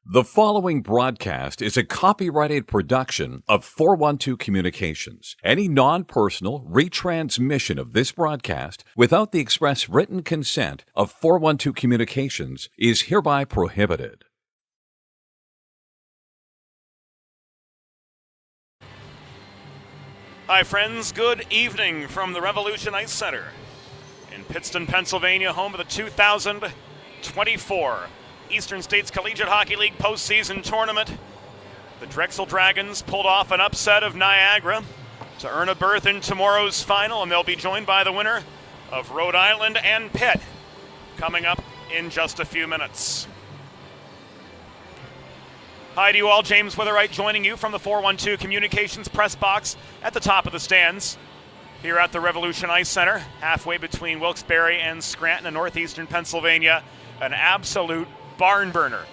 The following broadcast is a copyrighted production of 412 Communications. Any non-personal retransmission of this broadcast without the express written consent of 412 Communications is hereby prohibited. Hi friends, good evening from the Revolution Ice Center in Pittston, Pennsylvania, home of the 2024 Eastern States Collegiate Hockey League postseason tournament. The Drexel Dragons pulled off an upset of Niagara to earn a berth in tomorrow's final, and they'll be joined by the winner of Rhode Island and Pitt coming up in just a few minutes. Hi to you all, James Witherite joining you from the 412 Communications press box at the top of the stands here at the Revolution Ice Center, halfway between Wilkes-Barre and Scranton in northeastern Pennsylvania. An absolute barn burner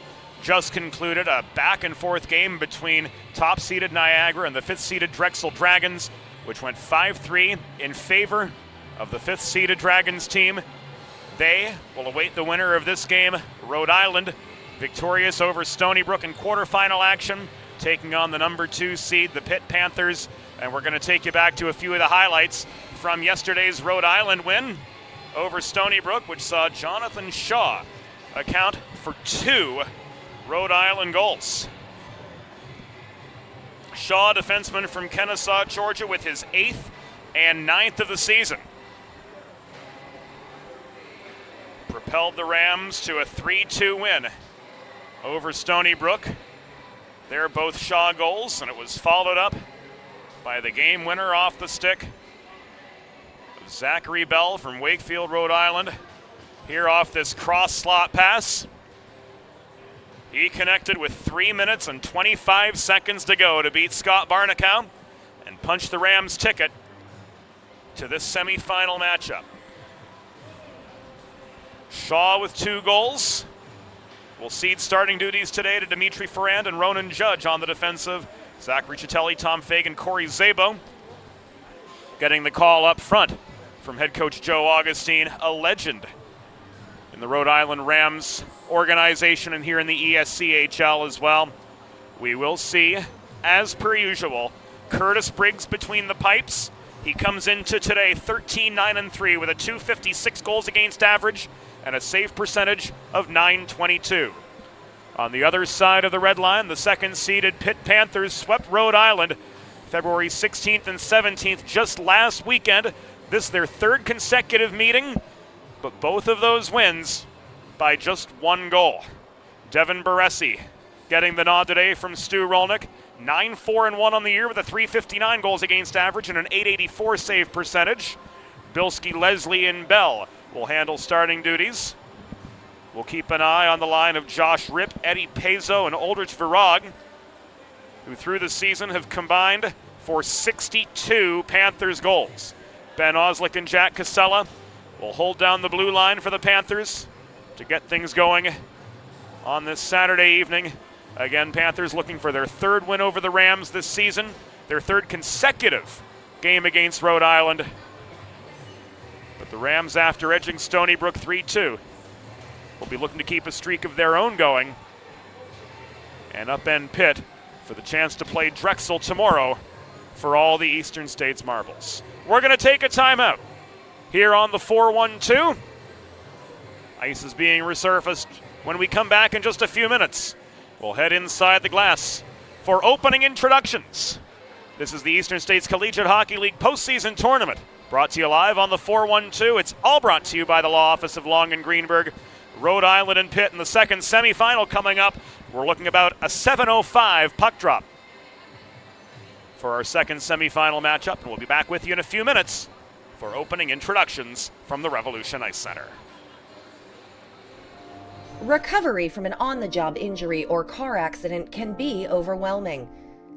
just concluded, a back and forth game between top-seeded Niagara and the fifth-seeded Drexel Dragons, which went 5-3 in favor of the fifth-seeded Dragons team. They will await the winner of this game, Rhode Island, victorious over Stony Brook in quarterfinal action, taking on the number 2 seed, the Pitt Panthers. And we're going to take you back to a few of the highlights from yesterday's Rhode Island win over Stony Brook, which saw Jonathan Shaw account for 2 Rhode Island goals. Shaw, defenseman from Kennesaw, Georgia, with his 8th and 9th of the season, propelled the Rams to a 3-2 win over Stony Brook. They're both Shaw goals, and it was followed up by the game winner off the stick of Zachary Bell from Wakefield, Rhode Island. Here off this cross slot pass, he connected with 3 minutes and 25 seconds to go to beat Scott Barnacow and punch the Rams' ticket to this semifinal matchup. Shaw with 2 goals will cede starting duties today to Dimitri Ferrand and Ronan Judge on the defensive. Zachary Chitelli, Tom Fagan, Corey Szabo getting the call up front from head coach Joe Augustine, a legend in the Rhode Island Rams organization and here in the ESCHL as well. We will see, as per usual, Curtis Briggs between the pipes. He comes into today 13-9-3 with a .256 goals against average and a save percentage of .922. On the other side of the red line, the second-seeded Pitt Panthers swept Rhode Island February 16th and 17th just last weekend. This is their 3rd consecutive meeting, but both of those wins by just 1 goal. Devin Baresi getting the nod today from Stu Rolnick. 9-4-1 on the year with a .359 goals against average and an .884 save percentage. Bilski, Leslie, and Bell will handle starting duties. We'll keep an eye on the line of Josh Ripp, Eddie Pezzo, and Aldrich Virag, who through the season have combined for 62 Panthers goals. Ben Oslick and Jack Casella will hold down the blue line for the Panthers to get things going on this Saturday evening. Again, Panthers looking for their 3rd win over the Rams this season, their 3rd consecutive game against Rhode Island. But the Rams, after edging Stony Brook 3-2, will be looking to keep a streak of their own going and upend Pitt for the chance to play Drexel tomorrow for all the Eastern States marbles. We're going to take a timeout here on the 412. Ice is being resurfaced. When we come back in just a few minutes, we'll head inside the glass for opening introductions. This is the Eastern States Collegiate Hockey League postseason tournament, brought to you live on the 412. It's all brought to you by the Law Office of Long and Greenberg. Rhode Island and Pitt in the second semifinal coming up. We're looking about a 7:05 puck drop for our second semifinal matchup, and we'll be back with you in a few minutes for opening introductions from the Revolution Ice Center. Recovery from an on-the-job injury or car accident can be overwhelming.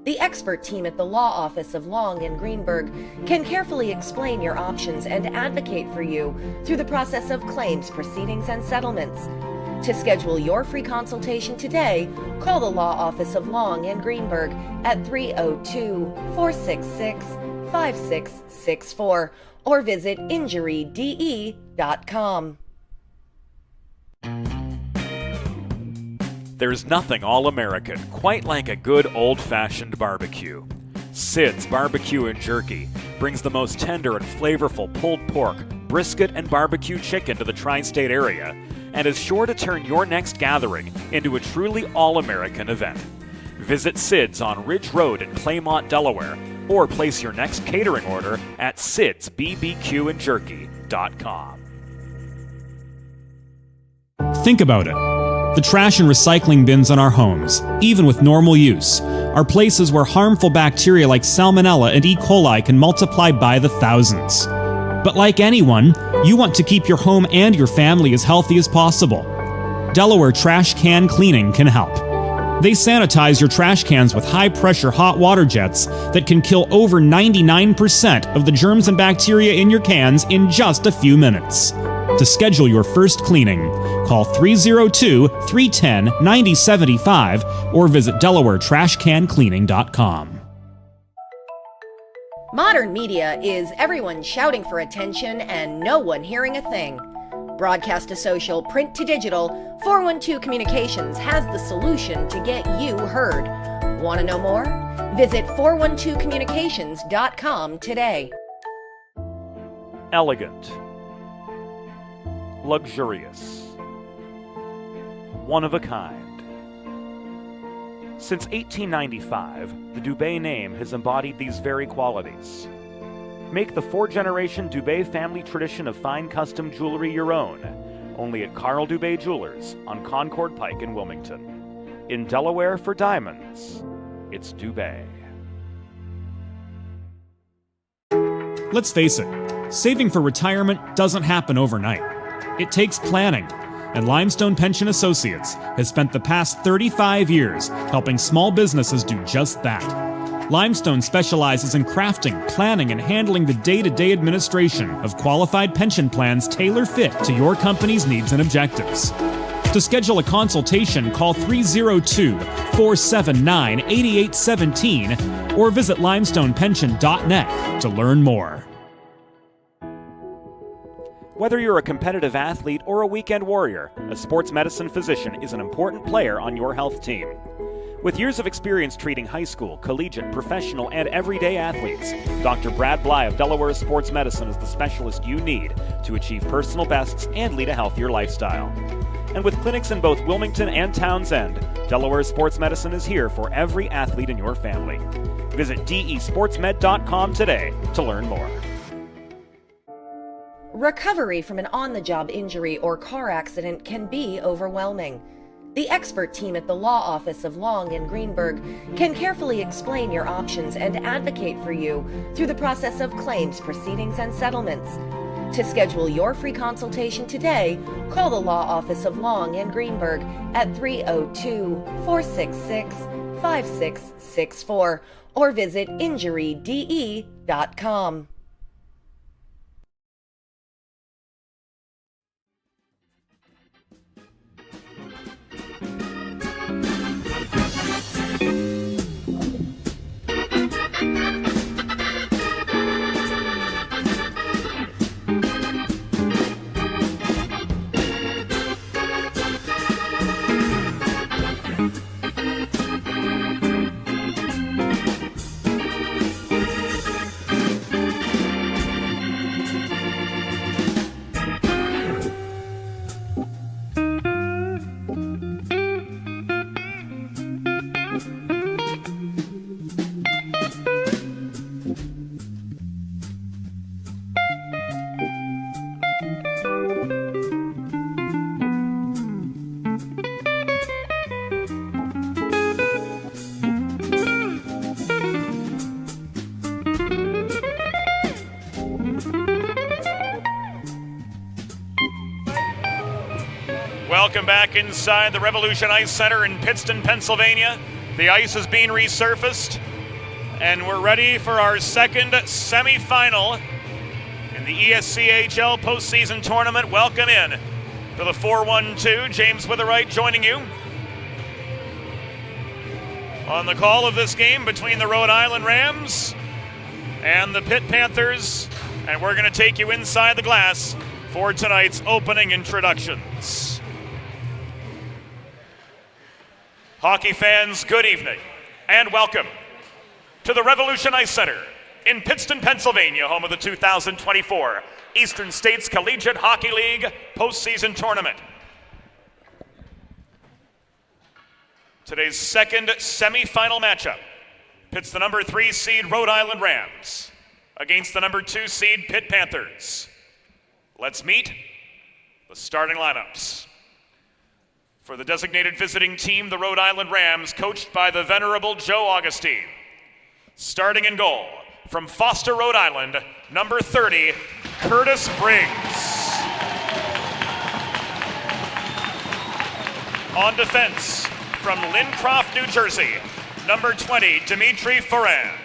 The expert team at the Law Office of Long and Greenberg can carefully explain your options and advocate for you through the process of claims, proceedings, and settlements. To schedule your free consultation today, call the Law Office of Long and Greenberg at 302-466-5664 or visit injuryde.com. There's nothing all-American quite like a good old-fashioned barbecue. Sid's Barbecue and Jerky brings the most tender and flavorful pulled pork, brisket, and barbecue chicken to the tri-state area and is sure to turn your next gathering into a truly all-American event. Visit Sid's on Ridge Road in Claymont, Delaware, or place your next catering order at sidsbbqandjerky.com. Think about it. The trash and recycling bins in our homes, even with normal use, are places where harmful bacteria like Salmonella and E. coli can multiply by the thousands. But like anyone, you want to keep your home and your family as healthy as possible. Delaware Trash Can Cleaning can help. They sanitize your trash cans with high-pressure hot water jets that can kill over 99% of the germs and bacteria in your cans in just a few minutes. To schedule your first cleaning, call 302-310-9075 or visit DelawareTrashCanCleaning.com. Modern media is everyone shouting for attention and no one hearing a thing. Broadcast to social, print to digital, 412 Communications has the solution to get you heard. Want to know more? Visit 412communications.com today. Elegant. Luxurious. One of a kind. Since 1895, the Dubé name has embodied these very qualities. Make the four-generation Dubé family tradition of fine custom jewelry your own, only at Carl Dubé Jewelers on Concord Pike in Wilmington. In Delaware for diamonds, it's Dubé. Let's face it, saving for retirement doesn't happen overnight. It takes planning, and Limestone Pension Associates has spent the past 35 years helping small businesses do just that. Limestone specializes in crafting, planning, and handling the day-to-day administration of qualified pension plans tailor-fit to your company's needs and objectives. To schedule a consultation, call 302-479-8817 or visit limestonepension.net to learn more. Whether you're a competitive athlete or a weekend warrior, a sports medicine physician is an important player on your health team. With years of experience treating high school, collegiate, professional, and everyday athletes, Dr. Brad Bly of Delaware Sports Medicine is the specialist you need to achieve personal bests and lead a healthier lifestyle. And with clinics in both Wilmington and Townsend, Delaware Sports Medicine is here for every athlete in your family. Visit desportsmed.com today to learn more. Recovery from an on-the-job injury or car accident can be overwhelming. The expert team at the law office of Long and Greenberg can carefully explain your options and advocate for you through the process of claims, proceedings, and settlements. To schedule your free consultation today, call the law office of Long and Greenberg at 302-466-5664 or visit injuryde.com. Welcome back inside the Revolution Ice Center in Pittston, Pennsylvania. The ice is being resurfaced, and we're ready for our second semifinal in the ESCHL postseason tournament. Welcome in to the 412. James Witherite joining you on the call of this game between the Rhode Island Rams and the Pitt Panthers, and we're going to take you inside the glass for tonight's opening introductions. Hockey fans, good evening and welcome to the Revolution Ice Center in Pittston, Pennsylvania, home of the 2024 Eastern States Collegiate Hockey League postseason tournament. Today's second semifinal matchup pits the number 3 seed Rhode Island Rams against the number 2 seed Pitt Panthers. Let's meet the starting lineups. For the designated visiting team, the Rhode Island Rams, coached by the venerable Joe Augustine. Starting in goal, from Foster, Rhode Island, number 30, Curtis Briggs. On defense, from Lincroft, New Jersey, number 20, Dimitri Ferrand.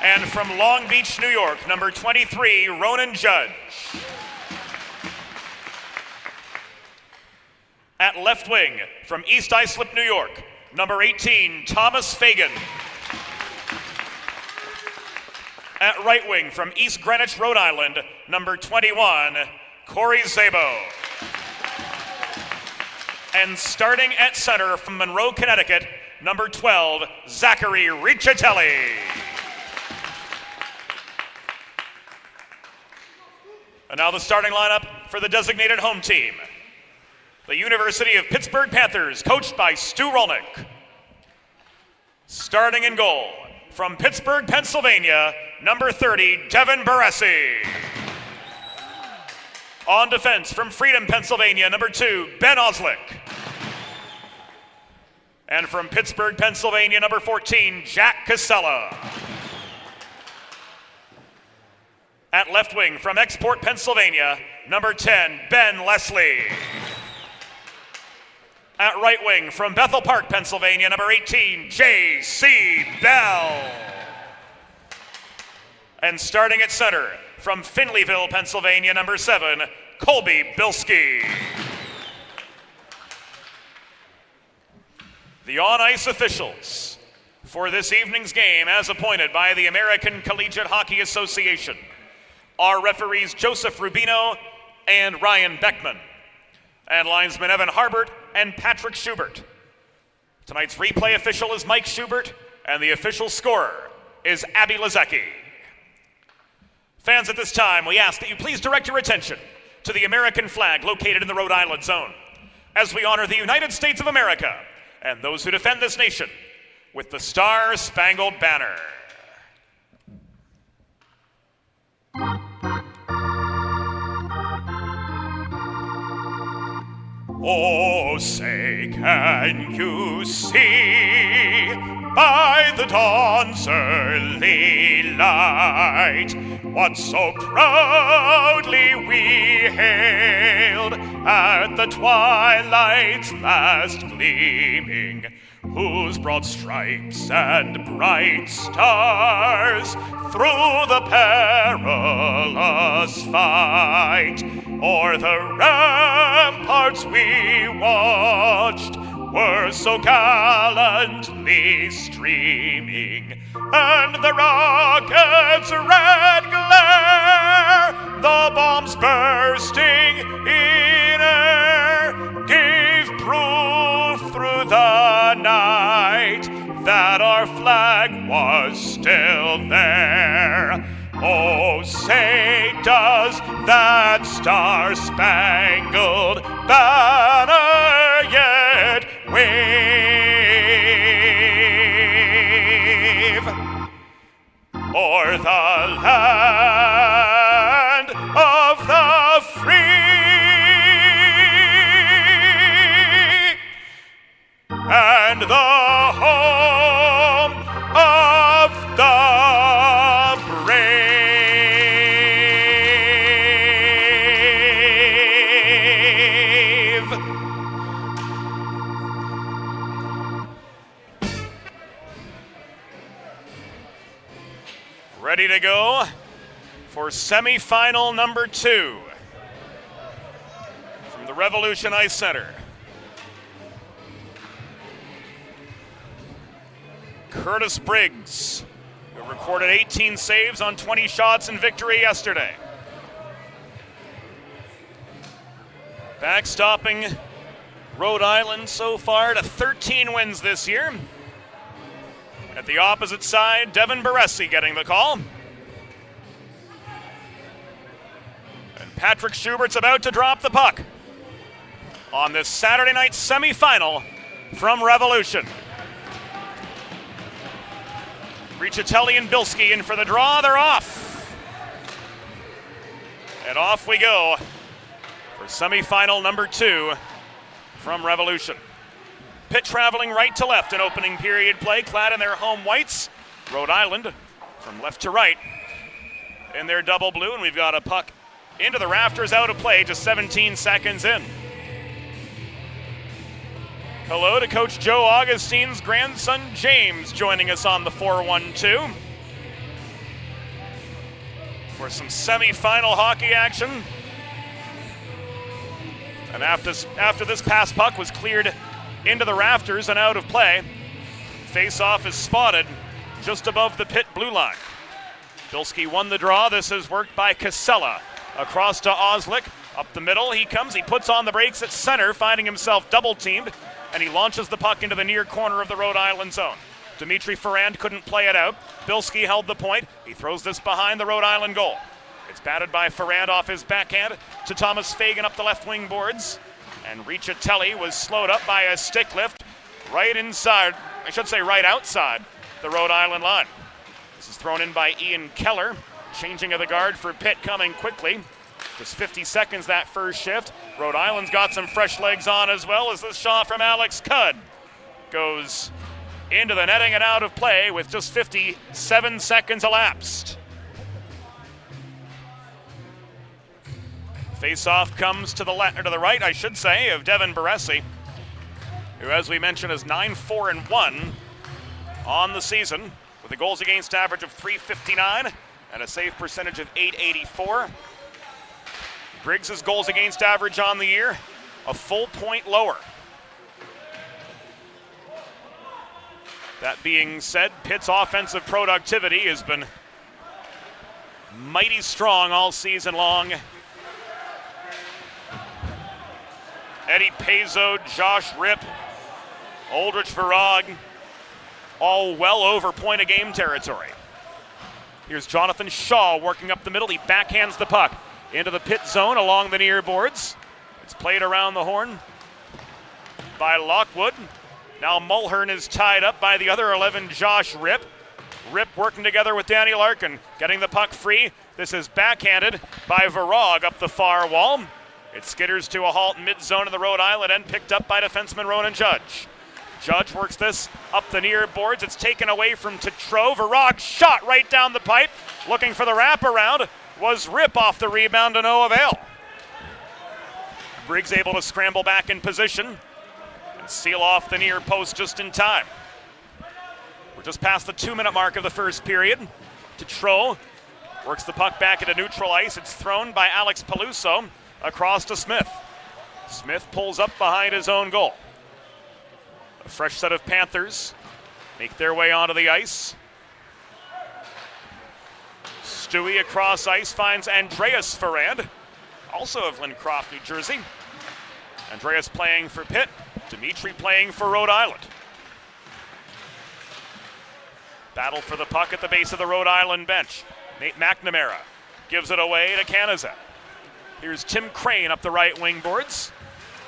And from Long Beach, New York, number 23, Ronan Judge. At left wing, from East Islip, New York, number 18, Thomas Fagan. At right wing, from East Greenwich, Rhode Island, number 21, Corey Zabo. And starting at center from Monroe, Connecticut, number 12, Zachary Riccitelli. And now the starting lineup for the designated home team. The University of Pittsburgh Panthers, coached by Stu Rolnick. Starting in goal, from Pittsburgh, Pennsylvania, number 30, Devin Baresi. On defense, from Freedom, Pennsylvania, number 2, Ben Oslick. And from Pittsburgh, Pennsylvania, number 14, Jack Casella. At left wing, from Export, Pennsylvania, number 10, Ben Leslie. At right wing, from Bethel Park, Pennsylvania, number 18, J.C. Bell. And starting at center, from Finleyville, Pennsylvania, number 7, Colby Bilski. The on-ice officials for this evening's game, as appointed by the American Collegiate Hockey Association, are referees Joseph Rubino and Ryan Beckman, and linesmen Evan Harbert and Patrick Schubert. Tonight's replay official is Mike Schubert, and the official scorer is Abby Lazecki. Fans, at this time, we ask that you please direct your attention to the American flag located in the Rhode Island zone, as we honor the United States of America and those who defend this nation with the Star-Spangled Banner. Oh, say, can you see by the dawn's early light what so proudly we hailed at the twilight's last gleaming, whose broad stripes and bright stars through the perilous fight o'er the ramparts we watched were so gallantly streaming, and the rocket's red glare, the bombs bursting in air, gave proof through the night that our flag was still there. Oh, say, does that star-spangled banner yet wave o'er the land of the free and the home of the brave? Ready to go for semifinal number 2 from the Revolution Ice Center. Curtis Briggs, who recorded 18 saves on 20 shots in victory yesterday. Backstopping Rhode Island so far to 13 wins this year. At the opposite side, Devin Baresi getting the call. And Patrick Schubert's about to drop the puck on this Saturday night semifinal from Revolution. Riccitelli and Bilski in for the draw. They're off. And off we go for semifinal number 2 from Revolution. Pitt traveling right to left in opening period play, clad in their home whites. Rhode Island from left to right in their double blue, and we've got a puck into the rafters, out of play, just 17 seconds in. Hello to Coach Joe Augustine's grandson James joining us on the 412 for some semifinal hockey action. And after this pass puck was cleared into the rafters and out of play, face-off is spotted just above the Pitt blue line. Bilski won the draw. This is worked by Casella. Across to Oslick. Up the middle he comes. He puts on the brakes at center, finding himself double-teamed, and he launches the puck into the near corner of the Rhode Island zone. Dimitri Ferrand couldn't play it out. Bilski held the point. He throws this behind the Rhode Island goal. It's batted by Ferrand off his backhand to Thomas Fagan up the left wing boards. And Riccitelli was slowed up by a stick lift right outside the Rhode Island line. This is thrown in by Ian Keller. Changing of the guard for Pitt coming quickly. Just 50 seconds that first shift. Rhode Island's got some fresh legs on as well as this shot from Alex Cudd goes into the netting and out of play with just 57 seconds elapsed. Face-off comes to the right, I should say, of Devin Baresi, who, as we mentioned, is 9-4-1 on the season with a goals against average of .359 and a save percentage of .884. Briggs' goals against average on the year a full point lower. That being said, Pitt's offensive productivity has been mighty strong all season long. Eddie Pezzo, Josh Ripp, Aldrich Virag, all well over point a game territory. Here's Jonathan Shaw working up the middle. He backhands the puck into the Pitt zone along the near boards. It's played around the horn by Lockwood. Now Mulhern is tied up by the other 11, Josh Ripp. Ripp working together with Danny Larkin, getting the puck free. This is backhanded by Virag up the far wall. It skitters to a halt mid-zone in the Rhode Island end, picked up by defenseman Ronan Judge. Judge works this up the near boards. It's taken away from Tetreault. Virag shot right down the pipe. Looking for the wraparound was Ripp off the rebound to no avail. Briggs able to scramble back in position and seal off the near post just in time. We're just past the 2-minute mark of the first period. Tetreault works the puck back into neutral ice. It's thrown by Alex Peluso across to Smith. Smith pulls up behind his own goal. A fresh set of Panthers make their way onto the ice. Stewie across ice finds Andreas Ferrand, also of Lincroft, New Jersey. Andreas playing for Pitt, Dimitri playing for Rhode Island. Battle for the puck at the base of the Rhode Island bench. Nate McNamara gives it away to Canizet. Here's Tim Crane up the right wing boards,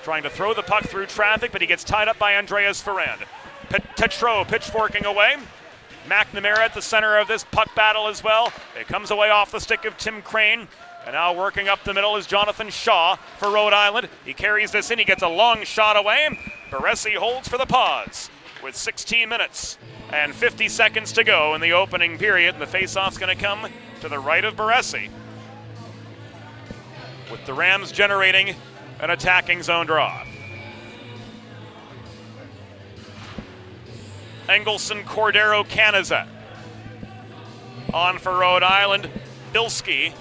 trying to throw the puck through traffic, but he gets tied up by Andreas Ferrand. Tetreault pitchforking away. McNamara at the center of this puck battle as well. It comes away off the stick of Tim Crane. And now working up the middle is Jonathan Shaw for Rhode Island. He carries this in, he gets a long shot away. Baresi holds for the pause with 16 minutes and 50 seconds to go in the opening period. And the faceoff's going to come to the right of Baresi, with the Rams generating an attacking zone draw. Engelson, Cordero, Canizet. On for Rhode Island, Bilski.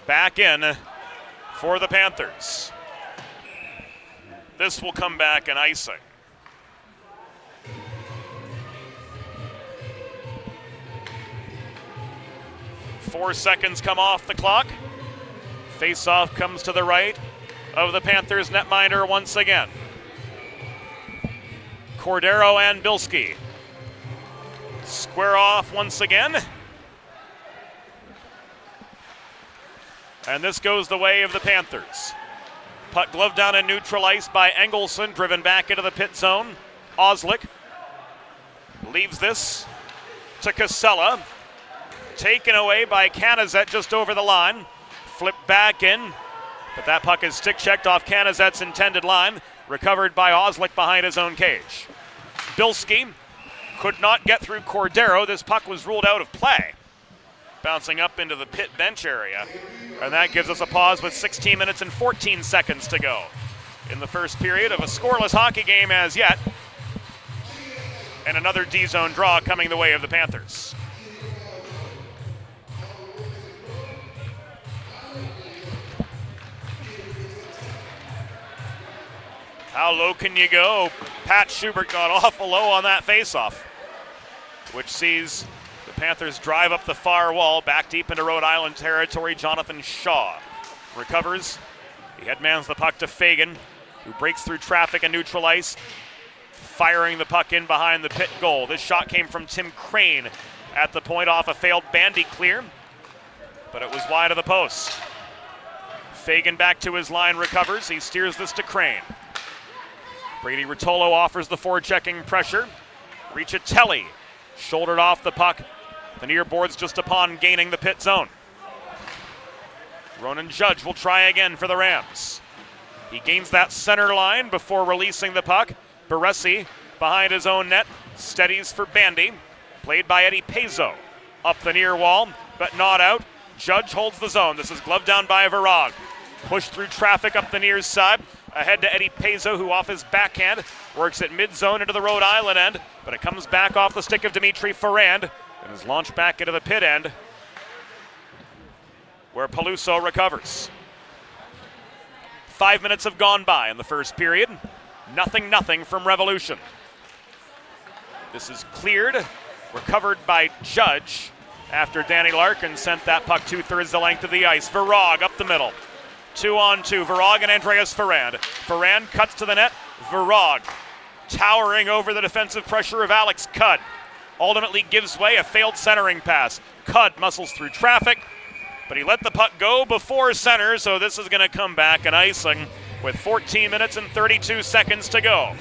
Back in for the Panthers. This will come back in icing. .4 seconds come off the clock. Face-off comes to the right of the Panthers netminder once again. Cordero and Bilski square off once again. And this goes the way of the Panthers. Puck gloved down and neutral ice by Engelson, driven back into the pit zone. Oslick leaves this to Casella. Taken away by Canizet just over the line. Flipped back in, but that puck is stick checked off Canizet's intended line. Recovered by Oslick behind his own cage. Bilski could not get through Cordero. This puck was ruled out of play. Bouncing up into the pit bench area. And that gives us a pause with 16 minutes and 14 seconds to go in the first period of a scoreless hockey game as yet. And another D-zone draw coming the way of the Panthers. How low can you go? Pat Schubert got awful low on that faceoff, which sees the Panthers drive up the far wall, back deep into Rhode Island territory. Jonathan Shaw recovers. He headmans the puck to Fagan, who breaks through traffic and neutral ice, firing the puck in behind the Pitt goal. This shot came from Tim Crane at the point off a failed bandy clear, but it was wide of the post. Fagan back to his line, recovers. He steers this to Crane. Brady Rotolo offers the forechecking pressure. Riccitelli shouldered off the puck. The near boards just upon gaining the pit zone. Ronan Judge will try again for the Rams. He gains that center line before releasing the puck. Baresi behind his own net, steadies for Bandy. Played by Eddie Pezzo. Up the near wall, but not out. Judge holds the zone. This is gloved down by Virag. Pushed through traffic up the near side. Ahead to Eddie Pezzo, who off his backhand works at mid-zone into the Rhode Island end, but it comes back off the stick of Dimitri Ferrand and is launched back into the pit end, where Peluso recovers. 5 minutes have gone by in the first period. 0-0 from Revolution. This is cleared, recovered by Judge after Danny Larkin sent that puck 2/3 the length of the ice. Virag up the middle. 2-on-2, Virag and Andreas Ferrand. Ferrand cuts to the net. Virag towering over the defensive pressure of Alex Cudd. Ultimately gives way, a failed centering pass. Cudd muscles through traffic, but he let the puck go before center, so this is going to come back an icing with 14 minutes and 32 seconds to go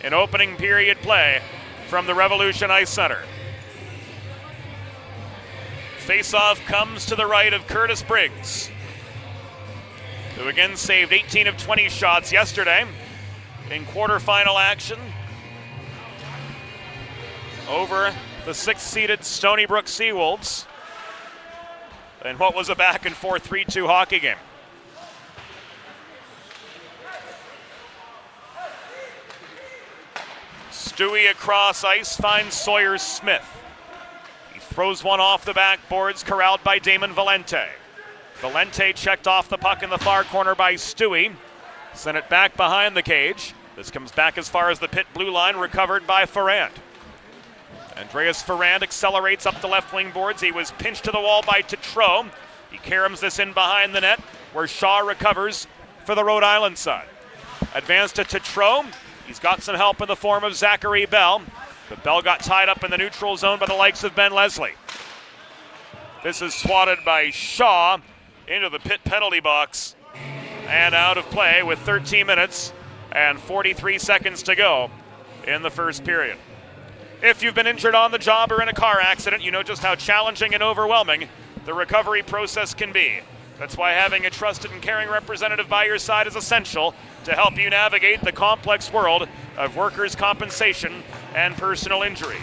in opening period play from the Revolution Ice Center. Faceoff comes to the right of Curtis Briggs, who again saved 18 of 20 shots yesterday in quarterfinal action over the 6th-seeded Stony Brook Seawolves in what was a back-and-forth 3-2 hockey game. Stewie across ice finds Sawyer Smith. He throws one off the backboards, corralled by Damon Valente. Valente checked off the puck in the far corner by Stewie. Sent it back behind the cage. This comes back as far as the pit blue line, recovered by Ferrand. Andreas Ferrand accelerates up the left wing boards. He was pinched to the wall by Tetreault. He caroms this in behind the net, where Shaw recovers for the Rhode Island side. Advance to Tetreault. He's got some help in the form of Zachary Bell, but Bell got tied up in the neutral zone by the likes of Ben Leslie. This is swatted by Shaw into the pit penalty box and out of play with 13 minutes and 43 seconds to go in the first period. If you've been injured on the job or in a car accident, you know just how challenging and overwhelming the recovery process can be. That's why having a trusted and caring representative by your side is essential to help you navigate the complex world of workers' compensation and personal injury.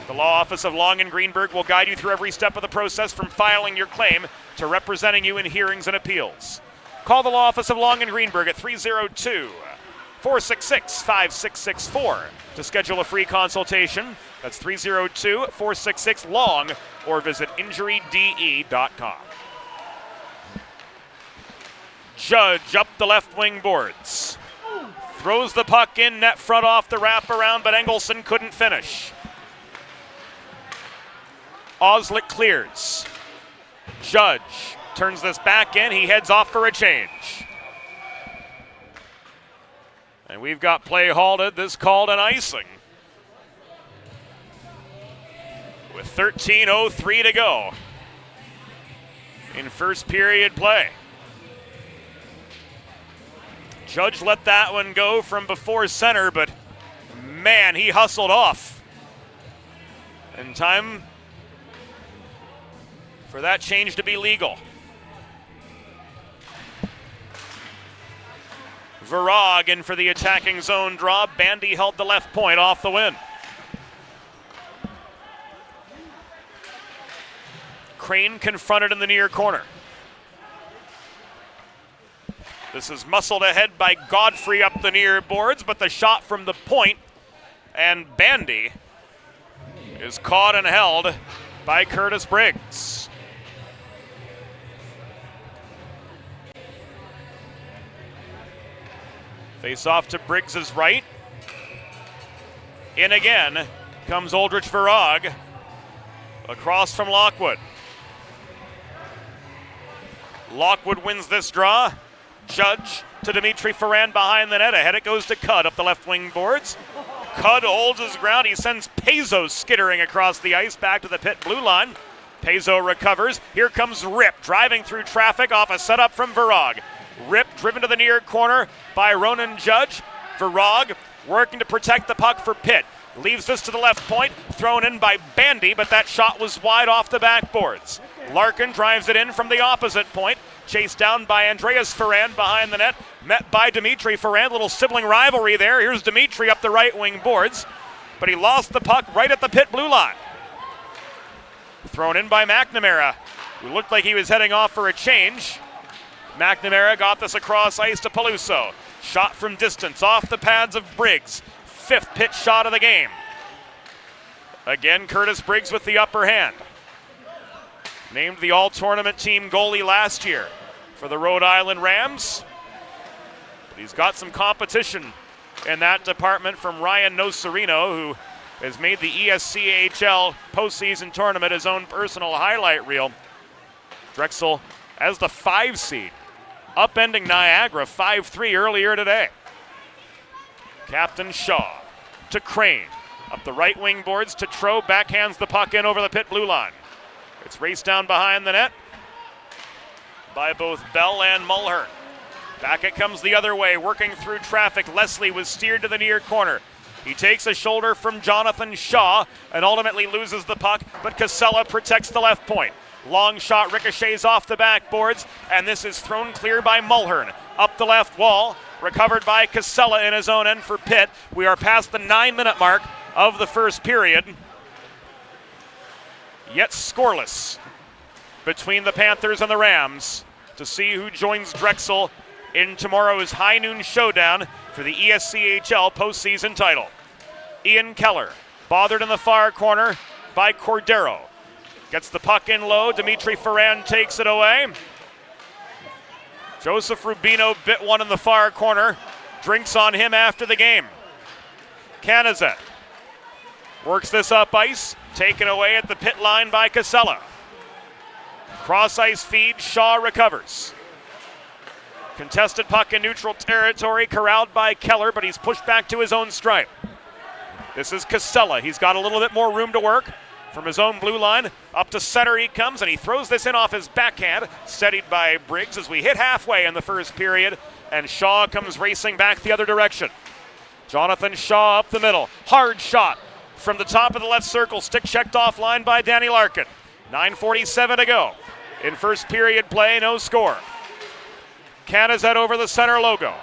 The Law Office of Long and Greenberg will guide you through every step of the process, from filing your claim to representing you in hearings and appeals. Call the Law Office of Long and Greenberg at 302-466-5664 to schedule a free consultation. That's 302-466-LONG, or visit injuryde.com. Judge up the left wing boards. Throws the puck in, net front off the wraparound, but Engelson couldn't finish. Oslick clears. Judge turns this back in. He heads off for a change. And we've got play halted. This called an icing. With 13:03 to go in first period play. Judge let that one go from before center, but man, he hustled off. And time for that change to be legal. Virag in for the attacking zone draw. Bandy held the left point off the win. Crane confronted in the near corner. This is muscled ahead by Godfrey up the near boards, but the shot from the point, and Bandy is caught and held by Curtis Briggs. Face off to Briggs' right. In again comes Aldrich Virag across from Lockwood. Lockwood wins this draw. Judge to Dimitri Ferrand behind the net. Ahead it goes to Cudd up the left wing boards. Cudd holds his ground. He sends Pezzo skittering across the ice back to the Pitt blue line. Pezzo recovers. Here comes Rip driving through traffic off a setup from Virag. Rip driven to the near corner by Ronan Judge. Virag working to protect the puck for Pitt. Leaves this to the left point, thrown in by Bandy, but that shot was wide off the backboards. Larkin drives it in from the opposite point, chased down by Andreas Ferrand behind the net, met by Dimitri Ferrand. Little sibling rivalry there. Here's Dimitri up the right wing boards, but he lost the puck right at the Pitt blue line. Thrown in by McNamara, who looked like he was heading off for a change. McNamara got this across ice to Peluso. Shot from distance off the pads of Briggs. Fifth Pitt shot of the game. Again, Curtis Briggs with the upper hand. Named the all-tournament team goalie last year for the Rhode Island Rams. But he's got some competition in that department from Ryan Nocerino, who has made the ESCHL postseason tournament his own personal highlight reel. Drexel as the 5 seed, upending Niagara 5-3 earlier today. Captain Shaw to Crane. Up the right wing boards to Tro, backhands the puck in over the Pitt blue line. It's raced down behind the net by both Bell and Mulhern. Back it comes the other way, working through traffic. Leslie was steered to the near corner. He takes a shoulder from Jonathan Shaw and ultimately loses the puck, but Casella protects the left point. Long shot ricochets off the backboards, and this is thrown clear by Mulhern. Up the left wall, recovered by Casella in his own end for Pitt. We are past the 9-minute mark of the first period. Yet scoreless between the Panthers and the Rams to see who joins Drexel in tomorrow's high noon showdown for the ESCHL postseason title. Ian Keller, bothered in the far corner by Cordero. Gets the puck in low. Dimitri Ferrand takes it away. Joseph Rubino bit one in the far corner. Drinks on him after the game. Canizet works this up ice. Taken away at the pit line by Casella. Cross ice feed. Shaw recovers. Contested puck in neutral territory. Corralled by Keller, but he's pushed back to his own stripe. This is Casella. He's got a little bit more room to work. From his own blue line, up to center he comes, and he throws this in off his backhand, steadied by Briggs as we hit halfway in the first period, and Shaw comes racing back the other direction. Jonathan Shaw up the middle, hard shot from the top of the left circle, stick checked offline by Danny Larkin. 9:47 to go. In first period play, no score. Canizet over the center logo.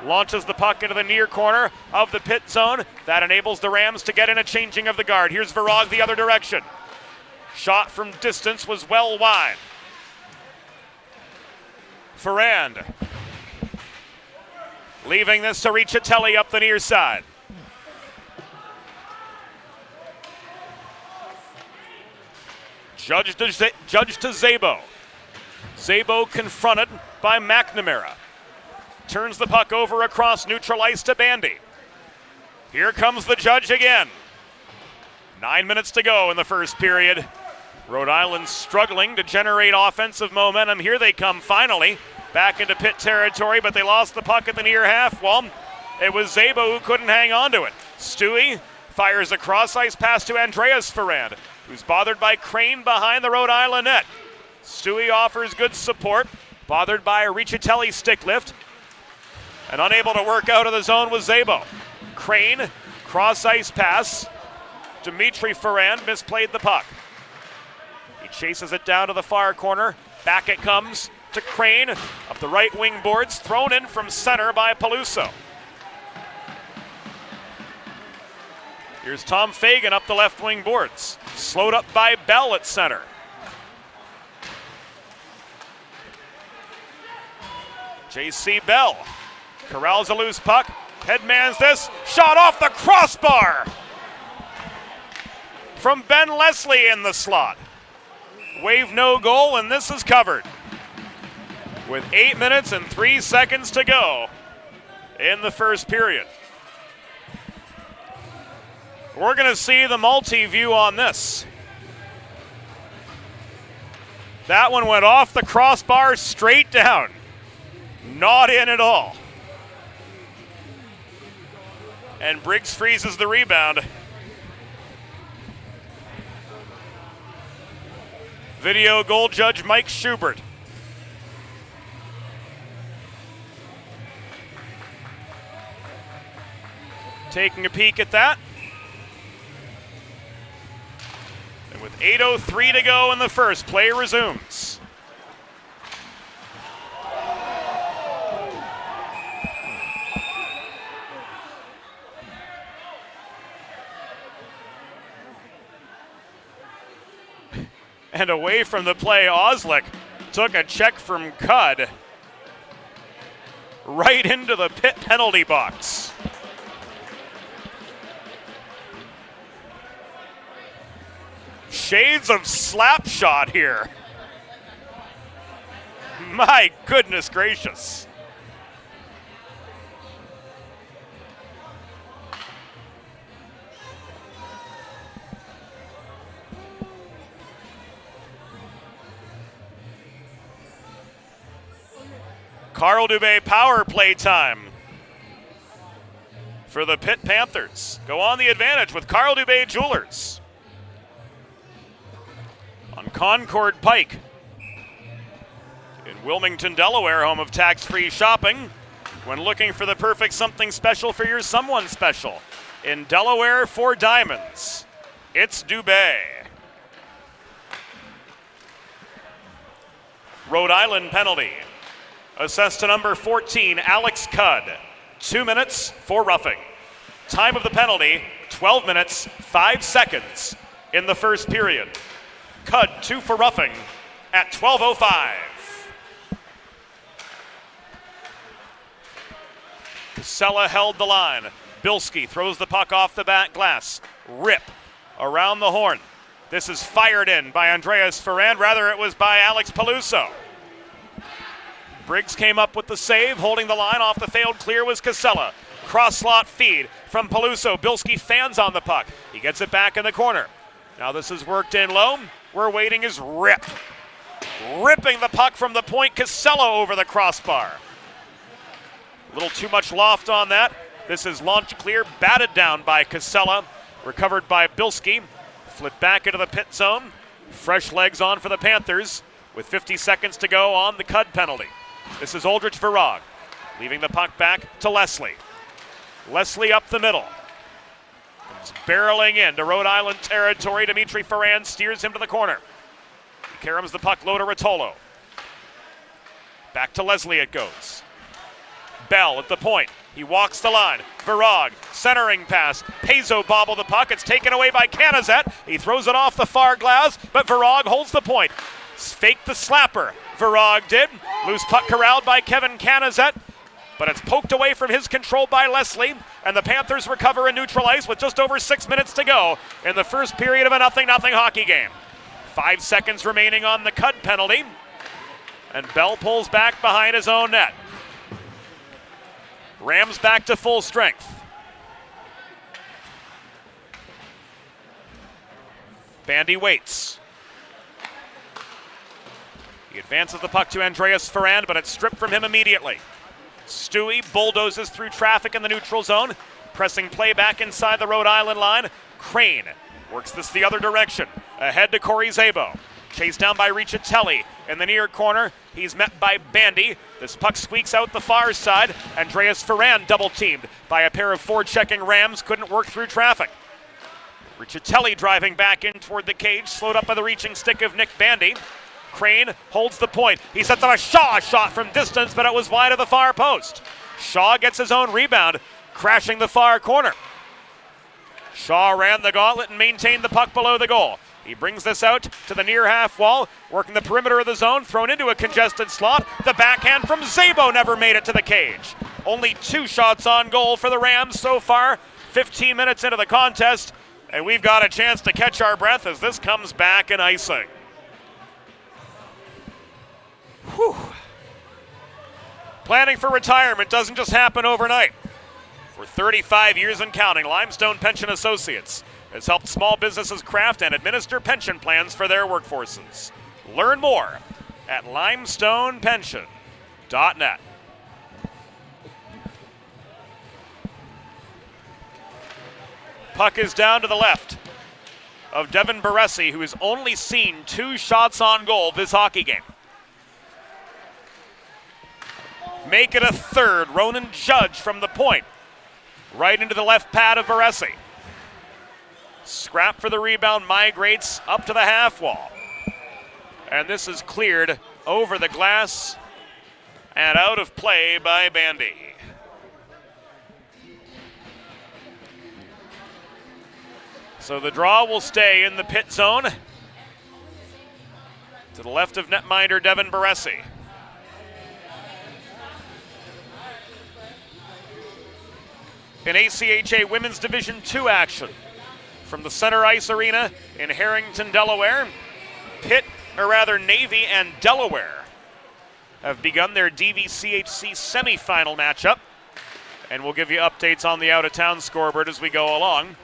Launches the puck into the near corner of the Pitt zone. That enables the Rams to get in a changing of the guard. Here's Virag the other direction. Shot from distance was well wide. Ferrand leaving this to Riccitelli up the near side. Judge to Szabo. Szabo confronted by McNamara. Turns the puck over across neutral ice to Bandy. Here comes the Judge again. 9 minutes to go in the first period. Rhode Island struggling to generate offensive momentum. Here they come finally back into Pitt territory, but they lost the puck at the near half wall. It was Szabo who couldn't hang on to it. Stewie fires a cross-ice pass to Andreas Ferrand, who's bothered by Crane behind the Rhode Island net. Stewie offers good support, bothered by a Riccitelli stick lift, and unable to work out of the zone was Szabo. Crane, cross-ice pass. Dimitri Ferrand misplayed the puck. He chases it down to the far corner. Back it comes to Crane, up the right wing boards, thrown in from center by Peluso. Here's Tom Fagan up the left wing boards. Slowed up by Bell at center. J.C. Bell corrals a loose puck. Headmans this. Shot off the crossbar from Ben Leslie in the slot. Wave no goal, and this is covered. With 8 minutes and 3 seconds to go in the first period. We're going to see the multi-view on this. That one went off the crossbar straight down. Not in at all. And Briggs freezes the rebound. Video goal judge Mike Schubert. Taking a peek at that. And with 8:03 to go in the first, play resumes. And away from the play, Oslick took a check from Cudd right into the Pitt penalty box. Shades of slap shot here. My goodness gracious. Carl Dubé power play time for the Pitt Panthers. Go on the advantage with Carl Dubé Jewelers on Concord Pike in Wilmington, Delaware, home of tax-free shopping. When looking for the perfect something special for your someone special in Delaware for diamonds, it's Dubé. Rhode Island penalty. Assessed to number 14, Alex Cudd. 2 minutes for roughing. Time of the penalty, 12 minutes, 5 seconds in the first period. Cudd 2 for roughing at 12:05. Casella held the line. Bilski throws the puck off the back glass. Rip around the horn. This is fired in by Andreas Ferrand. Rather, it was by Alex Peluso. Briggs came up with the save. Holding the line off the failed clear was Casella. Cross slot feed from Peluso. Bilski fans on the puck. He gets it back in the corner. Now this is worked in low. We're waiting is Rip. Ripping the puck from the point. Casella over the crossbar. A little too much loft on that. This is launched clear. Batted down by Casella. Recovered by Bilski. Flipped back into the pit zone. Fresh legs on for the Panthers with 50 seconds to go on the Cudd penalty. This is Aldrich Virag, leaving the puck back to Leslie. Leslie up the middle. Comes barreling into Rhode Island territory. Dimitri Ferrand steers him to the corner. He caroms the puck low to Rotolo. Back to Leslie it goes. Bell at the point. He walks the line. Virag, centering pass. Pezzo bobbled the puck. It's taken away by Canizet. He throws it off the far glass, but Virag holds the point. Faked the slapper. Virag did. Loose puck corralled by Kevin Canizet, but it's poked away from his control by Leslie, and the Panthers recover and neutral ice with just over 6 minutes to go in the first period of a 0-0 hockey game. 5 seconds remaining on the Cudd penalty, and Bell pulls back behind his own net. Rams back to full strength. Bandy waits. He advances the puck to Andreas Ferrand, but it's stripped from him immediately. Stewie bulldozes through traffic in the neutral zone, pressing play back inside the Rhode Island line. Crane works this the other direction, ahead to Corey Zabo. Chased down by Riccitelli in the near corner. He's met by Bandy. This puck squeaks out the far side. Andreas Ferrand double-teamed by a pair of forward-checking Rams. Couldn't work through traffic. Riccitelli driving back in toward the cage, slowed up by the reaching stick of Nick Bandy. Crane holds the point. He sets up a Shaw shot from distance, but it was wide of the far post. Shaw gets his own rebound, crashing the far corner. Shaw ran the gauntlet and maintained the puck below the goal. He brings this out to the near half wall, working the perimeter of the zone, thrown into a congested slot. The backhand from Zabo never made it to the cage. Only 2 shots on goal for the Rams so far, 15 minutes into the contest, and we've got a chance to catch our breath as this comes back in icing. Whew. Planning for retirement doesn't just happen overnight. For 35 years and counting, Limestone Pension Associates has helped small businesses craft and administer pension plans for their workforces. Learn more at limestonepension.net. Puck is down to the left of Devin Baresi, who has only seen 2 shots on goal this hockey game. Make it a third. Ronan Judge from the point. Right into the left pad of Baresi. Scrap for the rebound, migrates up to the half wall. And this is cleared over the glass and out of play by Bandy. So the draw will stay in the pit zone. To the left of netminder Devin Baresi. In ACHA Women's Division II action. From the Center Ice Arena in Harrington, Delaware, Navy and Delaware have begun their DVCHC semifinal matchup. And we'll give you updates on the out-of-town scoreboard as we go along.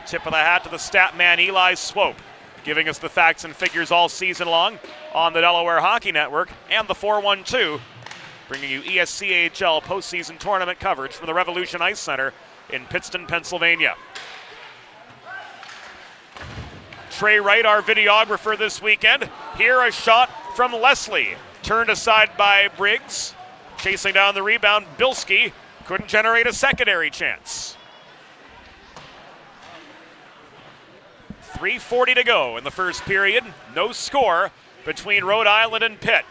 Tip of the hat to the stat man Eli Swope, giving us the facts and figures all season long on the Delaware Hockey Network and the 412, bringing you ESCHL postseason tournament coverage from the Revolution Ice Center in Pittston, Pennsylvania. Trey Wright, our videographer this weekend. Here a shot from Leslie. Turned aside by Briggs. Chasing down the rebound, Bilski couldn't generate a secondary chance. 3:40 to go in the first period. No score between Rhode Island and Pitt.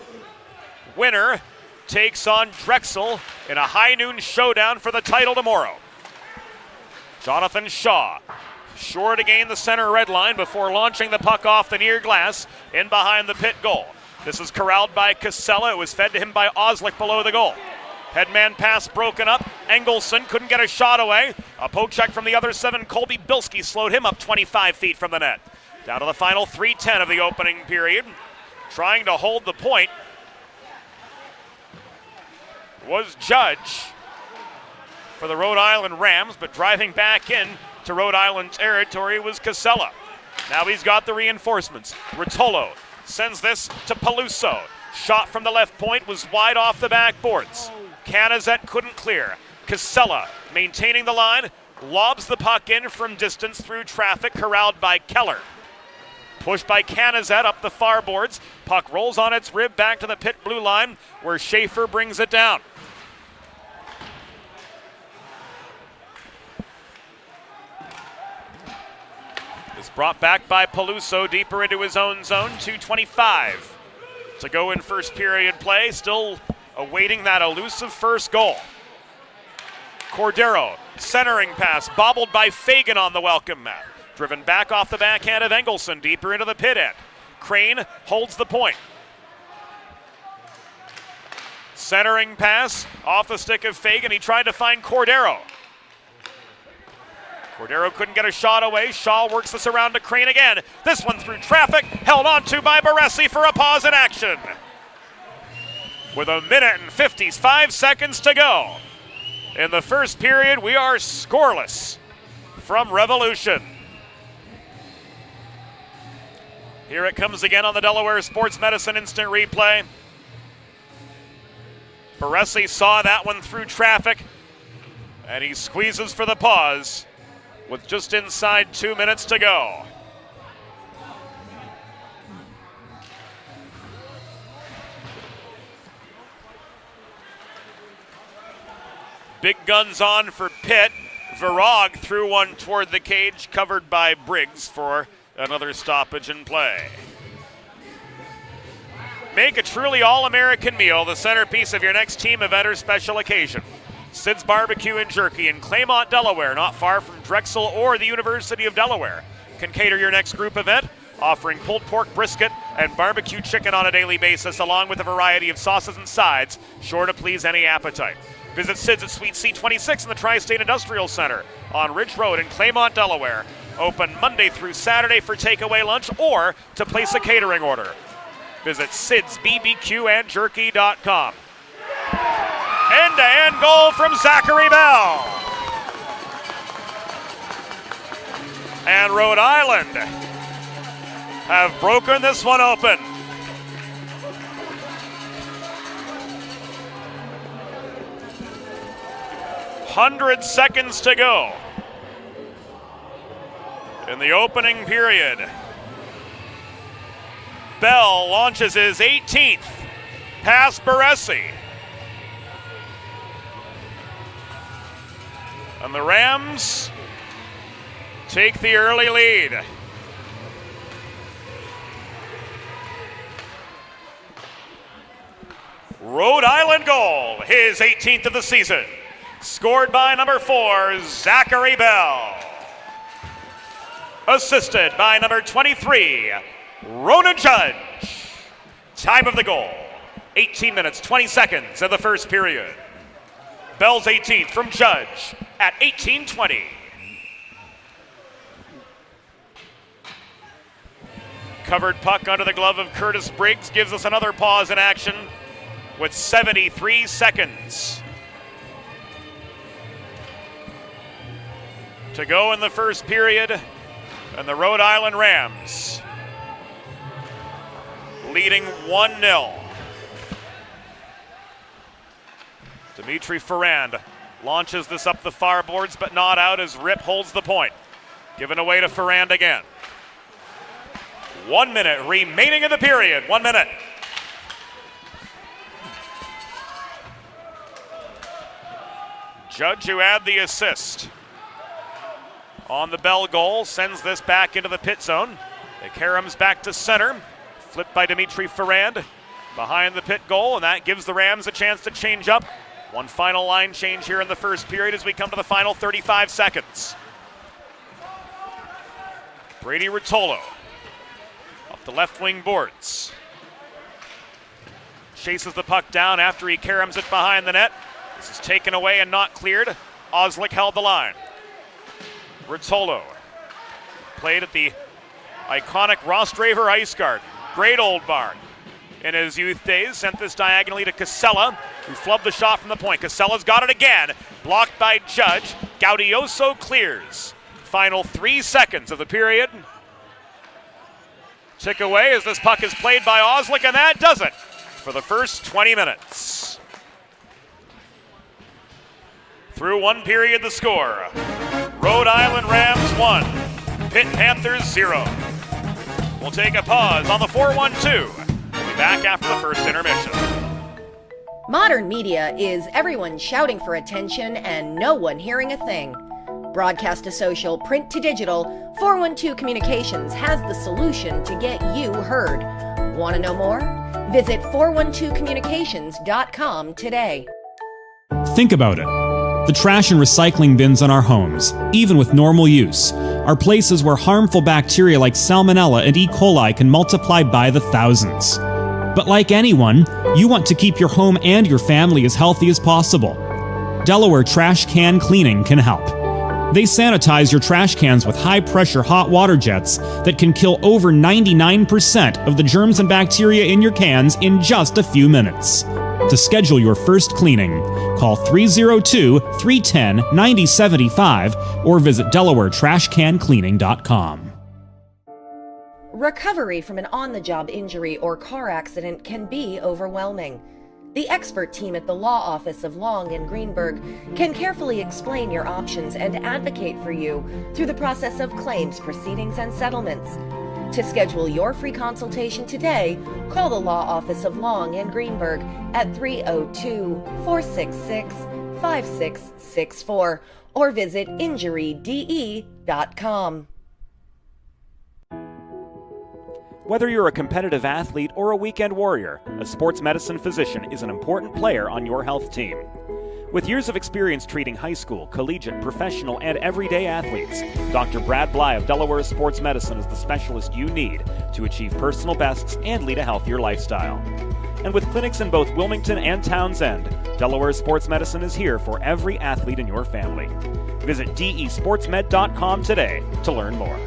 Winner takes on Drexel in a high noon showdown for the title tomorrow. Jonathan Shaw. Sure to gain the center red line before launching the puck off the near glass in behind the Pitt goal. This is corralled by Casella. It was fed to him by Oslick below the goal. Headman pass broken up. Engelson couldn't get a shot away. A poke check from the other 7. Colby Bilski slowed him up 25 feet from the net. Down to the final 3:10 of the opening period. Trying to hold the point was Judge for the Rhode Island Rams, but driving back in to Rhode Island territory was Casella. Now he's got the reinforcements. Rotolo sends this to Peluso. Shot from the left point was wide off the backboards. Canizet couldn't clear. Casella maintaining the line, lobs the puck in from distance through traffic, corralled by Keller. Pushed by Canizet up the far boards. Puck rolls on its rib back to the Pitt blue line where Schaefer brings it down. It's brought back by Peluso deeper into his own zone. 2:25 to go in first period play. Still awaiting that elusive first goal. Cordero, centering pass, bobbled by Fagan on the welcome mat. Driven back off the backhand of Engelson, deeper into the pit end. Crane holds the point. Centering pass off the stick of Fagan. He tried to find Cordero. Cordero couldn't get a shot away. Shaw works this around to Crane again. This one through traffic, held on to by Baresi for a pause in action. With 1 minute and 55 seconds to go. In the first period, we are scoreless from Revolution. Here it comes again on the Delaware Sports Medicine Instant Replay. Baresi saw that one through traffic, and he squeezes for the pause with just inside 2 minutes to go. Big guns on for Pitt. Virag threw one toward the cage, covered by Briggs for another stoppage in play. Make a truly all-American meal the centerpiece of your next team event or special occasion. Sid's Barbecue and Jerky in Claymont, Delaware, not far from Drexel or the University of Delaware, can cater your next group event, offering pulled pork brisket and barbecue chicken on a daily basis, along with a variety of sauces and sides, sure to please any appetite. Visit Sid's at Suite C26 in the Tri-State Industrial Center on Ridge Road in Claymont, Delaware. Open Monday through Saturday for takeaway lunch or to place a catering order. Visit sidsbbqandjerky.com. End-to-end goal from Zachary Bell. And Rhode Island have broken this one open. 100 seconds to go in the opening period. Bell launches his 18th past Baresi. And the Rams take the early lead. Rhode Island goal, his 18th of the season. Scored by number 4, Zachary Bell. Assisted by number 23, Ronan Judge. Time of the goal, 18 minutes, 20 seconds of the first period. Bell's 18th from Judge at 18:20. Covered puck under the glove of Curtis Briggs gives us another pause in action with 73 seconds to go in the first period, and the Rhode Island Rams leading 1-0. Dimitri Ferrand launches this up the far boards, but not out as Rip holds the point. Given away to Ferrand again. 1 minute remaining in the period. 1 minute. Judge, who had the assist on the Bell goal, sends this back into the pit zone. The Karams back to center. Flipped by Dimitri Ferrand behind the Pitt goal, and that gives the Rams a chance to change up. One final line change here in the first period as we come to the final 35 seconds. Brady Rotolo up the left wing boards. Chases the puck down after he carams it behind the net. This is taken away and not cleared. Oslick held the line. Rotolo played at the iconic Rostraver Ice Garden. Great old barn. In his youth days, sent this diagonally to Casella, who flubbed the shot from the point. Casella's got it again. Blocked by Judge. Gaudioso clears. Final 3 seconds of the period. Tick away as this puck is played by Oslick, and that does it for the first 20 minutes. Through one period, the score. Rhode Island Rams 1, Pitt Panthers 0. We'll take a pause on the 412. We'll be back after the first intermission. Modern media is everyone shouting for attention and no one hearing a thing. Broadcast to social, print to digital, 412 Communications has the solution to get you heard. Want to know more? Visit 412communications.com today. Think about it. The trash and recycling bins in our homes, even with normal use, are places where harmful bacteria like Salmonella and E. coli can multiply by the thousands. But like anyone, you want to keep your home and your family as healthy as possible. Delaware Trash Can Cleaning can help. They sanitize your trash cans with high-pressure hot water jets that can kill over 99% of the germs and bacteria in your cans in just a few minutes. To schedule your first cleaning, call 302-310-9075 or visit DelawareTrashCanCleaning.com. Recovery from an on-the-job injury or car accident can be overwhelming. The expert team at the law office of Long and Greenberg can carefully explain your options and advocate for you through the process of claims, proceedings, and settlements. To schedule your free consultation today, call the law office of Long and Greenberg at 302-466-5664 or visit injuryde.com. Whether you're a competitive athlete or a weekend warrior, a sports medicine physician is an important player on your health team. With years of experience treating high school, collegiate, professional, and everyday athletes, Dr. Brad Bly of Delaware Sports Medicine is the specialist you need to achieve personal bests and lead a healthier lifestyle. And with clinics in both Wilmington and Townsend, Delaware Sports Medicine is here for every athlete in your family. Visit desportsmed.com today to learn more.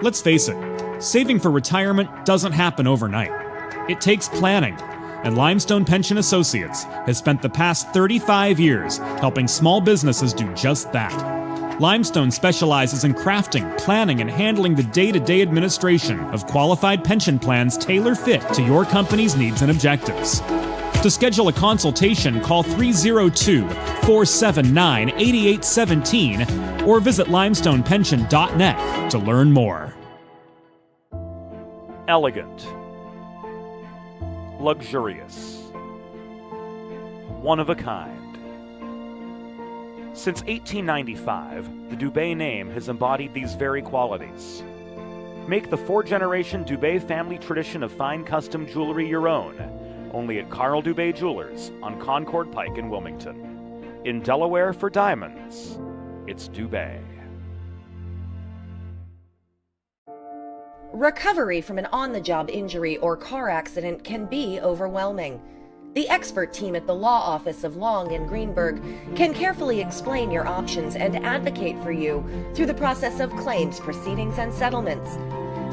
Let's face it, saving for retirement doesn't happen overnight. It takes planning, and Limestone Pension Associates has spent the past 35 years helping small businesses do just that. Limestone specializes in crafting, planning, and handling the day-to-day administration of qualified pension plans tailor-fit to your company's needs and objectives. To schedule a consultation, call 302-479-8817 or visit limestonepension.net to learn more. Elegant. Luxurious. One of a kind. Since 1895, the Dubé name has embodied these very qualities. Make the four-generation Dubé family tradition of fine custom jewelry your own, only at Carl Dubé Jewelers on Concord Pike in Wilmington. In Delaware for diamonds, it's Dubé. Recovery from an on-the-job injury or car accident can be overwhelming. The expert team at the law office of Long and Greenberg can carefully explain your options and advocate for you through the process of claims, proceedings, and settlements.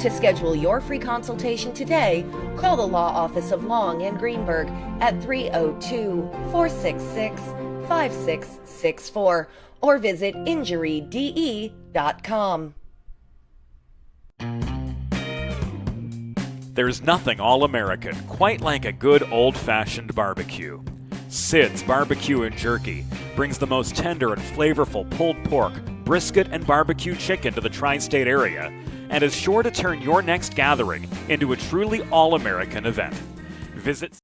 To schedule your free consultation today, call the law office of Long and Greenberg at 302-466-5664 or visit injuryde.com. There's nothing all-American quite like a good old-fashioned barbecue. Sid's Barbecue and Jerky brings the most tender and flavorful pulled pork, brisket, and barbecue chicken to the tri-state area and is sure to turn your next gathering into a truly all-American event. Visit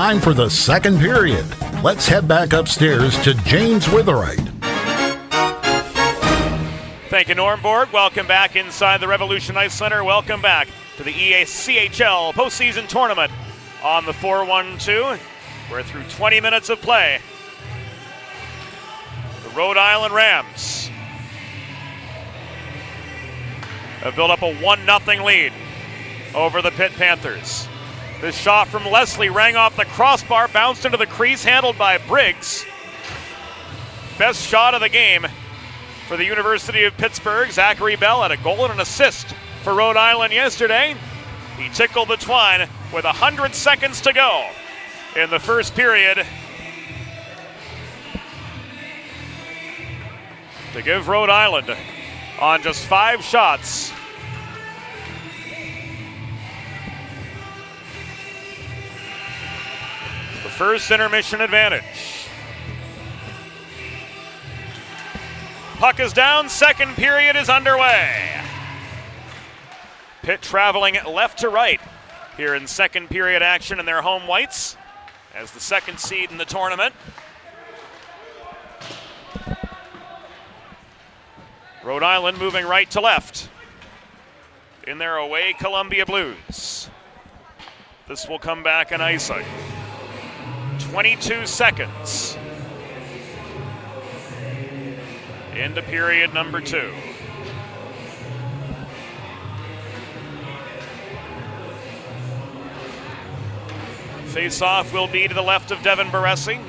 time for the second period. Let's head back upstairs to James Witherite. Thank you, Norm Borg. Welcome back inside the Revolution Ice Center. Welcome back to the ESCHL postseason tournament on the 412. We're through 20 minutes of play. The Rhode Island Rams have built up a 1-0 lead over the Pitt Panthers. This shot from Leslie rang off the crossbar, bounced into the crease, handled by Briggs. Best shot of the game for the University of Pittsburgh. Zachary Bell had a goal and an assist for Rhode Island yesterday. He tickled the twine with 100 seconds to go in the first period to give Rhode Island on just 5 shots the first intermission advantage. Puck is down, second period is underway. Pitt traveling left to right here in second period action in their home whites as the second seed in the tournament. Rhode Island moving right to left in their away Columbia Blues. This will come back in icing. 22 seconds into period number 2. Face-off will be to the left of Devin Baresi.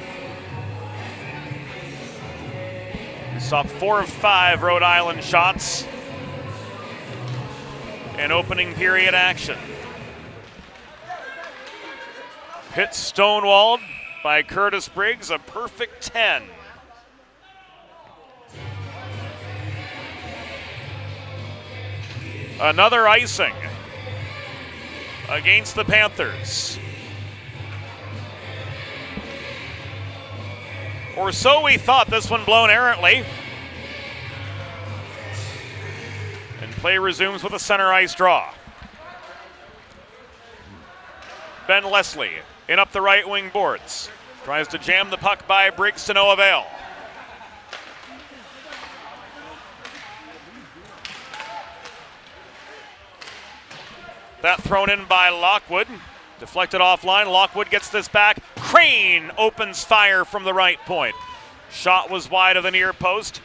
He stopped 4 of 5 Rhode Island shots in opening period action. Pitt stonewalled by Curtis Briggs, a perfect 10. Another icing against the Panthers. Or so we thought, this one blown errantly. And play resumes with a center ice draw. Ben Leslie in up the right wing boards. Tries to jam the puck by Briggs to no avail. That thrown in by Lockwood. Deflected offline. Lockwood gets this back. Crane opens fire from the right point. Shot was wide of the near post.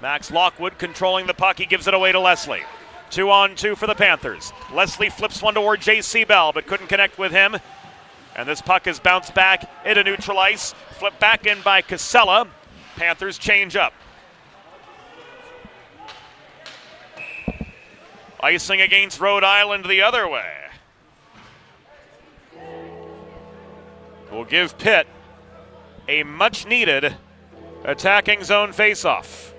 Max Lockwood controlling the puck. He gives it away to Leslie. 2-on-2 for the Panthers. Leslie flips one toward J.C. Bell, but couldn't connect with him. And this puck is bounced back into neutral ice. Flipped back in by Casella. Panthers change up. Icing against Rhode Island the other way. Will give Pitt a much-needed attacking zone faceoff.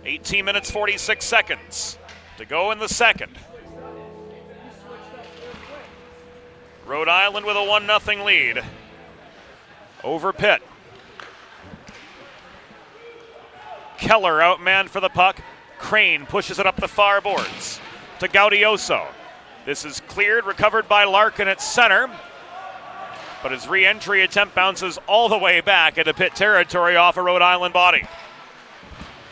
18 minutes, 46 seconds to go in the second. Rhode Island with a 1-0 lead over Pitt. Keller outmanned for the puck. Crane pushes it up the far boards to Gaudioso. This is cleared, recovered by Larkin at center. But his re-entry attempt bounces all the way back into Pitt territory off a Rhode Island body.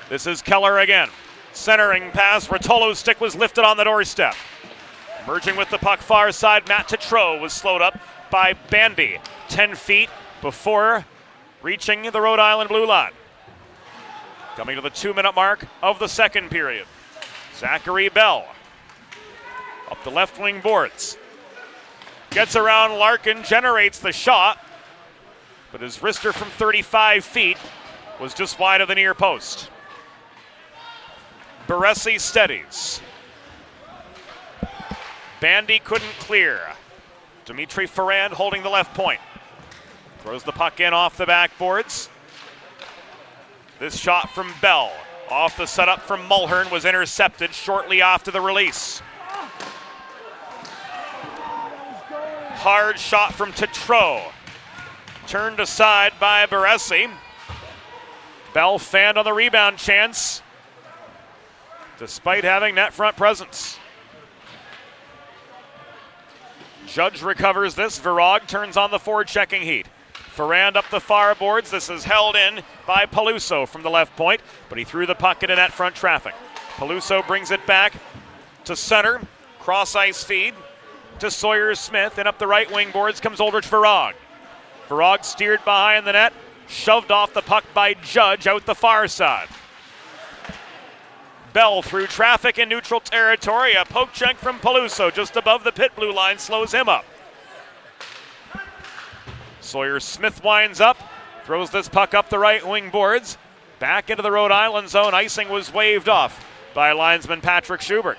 This is Keller again. Centering pass, Rotolo's stick was lifted on the doorstep. Merging with the puck far side, Matt Tetreault was slowed up by Bandy. 10 feet before reaching the Rhode Island blue line. Coming to the 2-minute mark of the second period. Zachary Bell up the left wing boards. Gets around Larkin, generates the shot, but his wrister from 35 feet was just wide of the near post. Baresi steadies. Bandy couldn't clear. Dimitri Ferrand holding the left point. Throws the puck in off the backboards. This shot from Bell off the setup from Mulhern was intercepted shortly after the release. Hard shot from Tetreault. Turned aside by Baresi. Bell fanned on the rebound chance despite having net front presence. Judge recovers this. Virag turns on the forward-checking heat. Ferrand up the far boards. This is held in by Peluso from the left point, but he threw the puck into net front traffic. Peluso brings it back to center. Cross-ice feed to Sawyer-Smith, and up the right wing boards comes Ulrich Virag. Virag steered behind the net, shoved off the puck by Judge out the far side. Bell through traffic in neutral territory. A poke check from Peluso just above the pit blue line slows him up. Sawyer-Smith winds up, throws this puck up the right wing boards, back into the Rhode Island zone. Icing was waved off by linesman Patrick Schubert.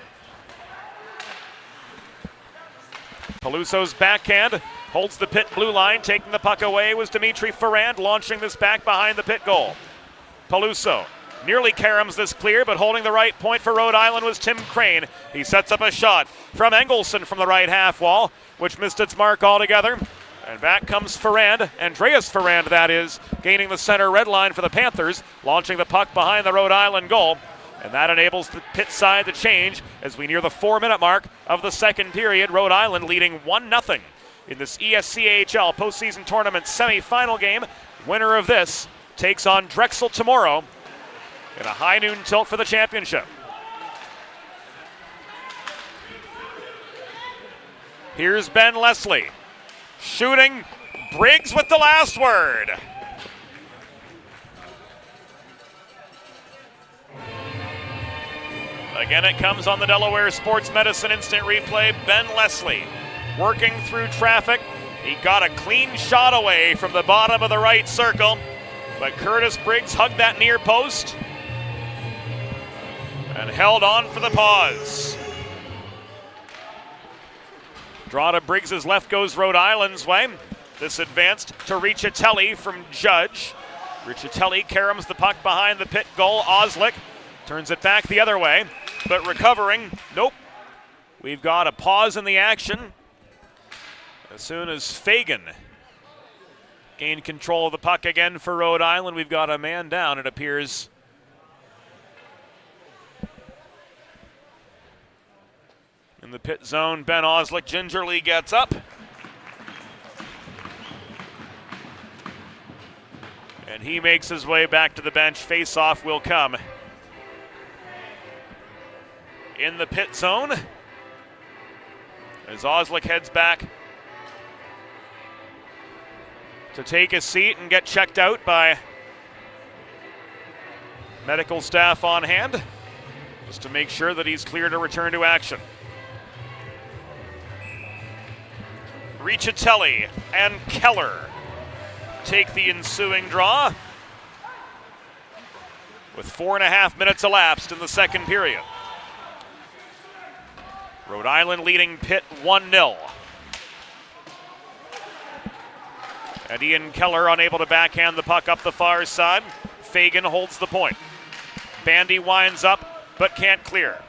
Peluso's backhand holds the pit blue line. Taking the puck away was Dimitri Ferrand, launching this back behind the pit goal. Peluso nearly caroms this clear, but holding the right point for Rhode Island was Tim Crane. He sets up a shot from Engelson from the right half wall, which missed its mark altogether. And back comes Ferrand, Andreas Ferrand that is, gaining the center red line for the Panthers, launching the puck behind the Rhode Island goal. And that enables the Pitt side to change as we near the 4-minute mark of the second period. Rhode Island leading 1-0 in this ESCHL postseason tournament semifinal game. Winner of this takes on Drexel tomorrow in a high noon tilt for the championship. Here's Ben Leslie shooting. Briggs with the last word. Again, it comes on the Delaware Sports Medicine Instant Replay. Ben Leslie working through traffic. He got a clean shot away from the bottom of the right circle, but Curtis Briggs hugged that near post and held on for the pause. Draw to Briggs' left goes Rhode Island's way. This advanced to Riccitelli from Judge. Riccitelli caroms the puck behind the pit goal. Oslick turns it back the other way, but recovering, nope. We've got a pause in the action as soon as Fagan gained control of the puck again for Rhode Island. We've got a man down, it appears. In the pit zone, Ben Oslick gingerly gets up. And he makes his way back to the bench. Face-off will come in the pit zone as Oslick heads back to take a seat and get checked out by medical staff on hand just to make sure that he's clear to return to action. Riccitelli and Keller take the ensuing draw with 4.5 minutes elapsed in the second period. Rhode Island leading Pitt 1-0. And Ian Keller unable to backhand the puck up the far side. Fagan holds the point. Bandy winds up but can't clear.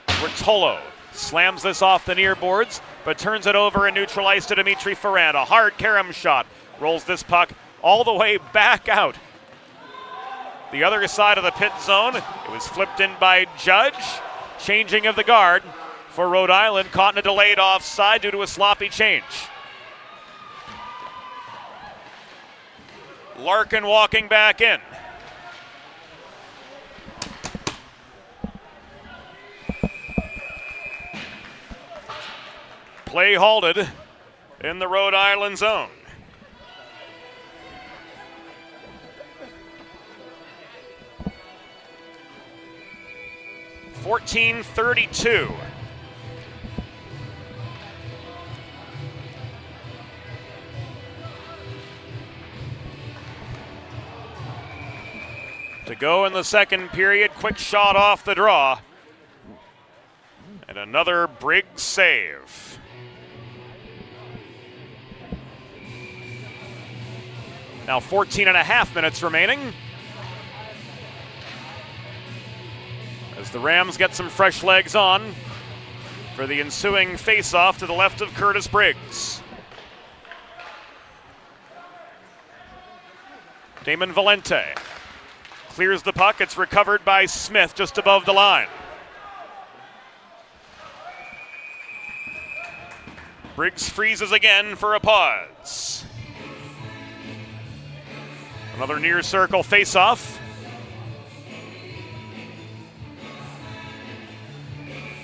Rotolo slams this off the near boards but turns it over in neutral ice to Dimitri Ferrand. A hard carom shot rolls this puck all the way back out the other side of the pit zone. It was flipped in by Judge. Changing of the guard for Rhode Island, caught in a delayed offside due to a sloppy change. Larkin walking back in. Play halted in the Rhode Island zone. .14:32. To go in the second period. Quick shot off the draw. And another Briggs save. Now 14.5 minutes remaining. As the Rams get some fresh legs on for the ensuing face-off to the left of Curtis Briggs. Damon Valente clears the puck. It's recovered by Smith just above the line. Briggs freezes again for a pause. Another near circle face-off.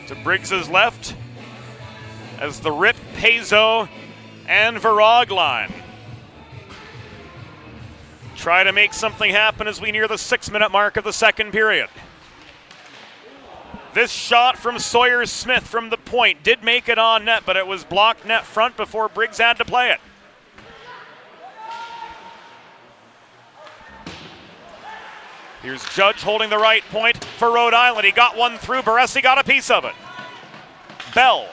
To Briggs's left as the Rip, Pezo, and Virag line try to make something happen as we near the 6-minute mark of the second period. This shot from Sawyer Smith from the point did make it on net, but it was blocked net front before Briggs had to play it. Here's Judge holding the right point for Rhode Island. He got one through. Baresi got a piece of it. Bell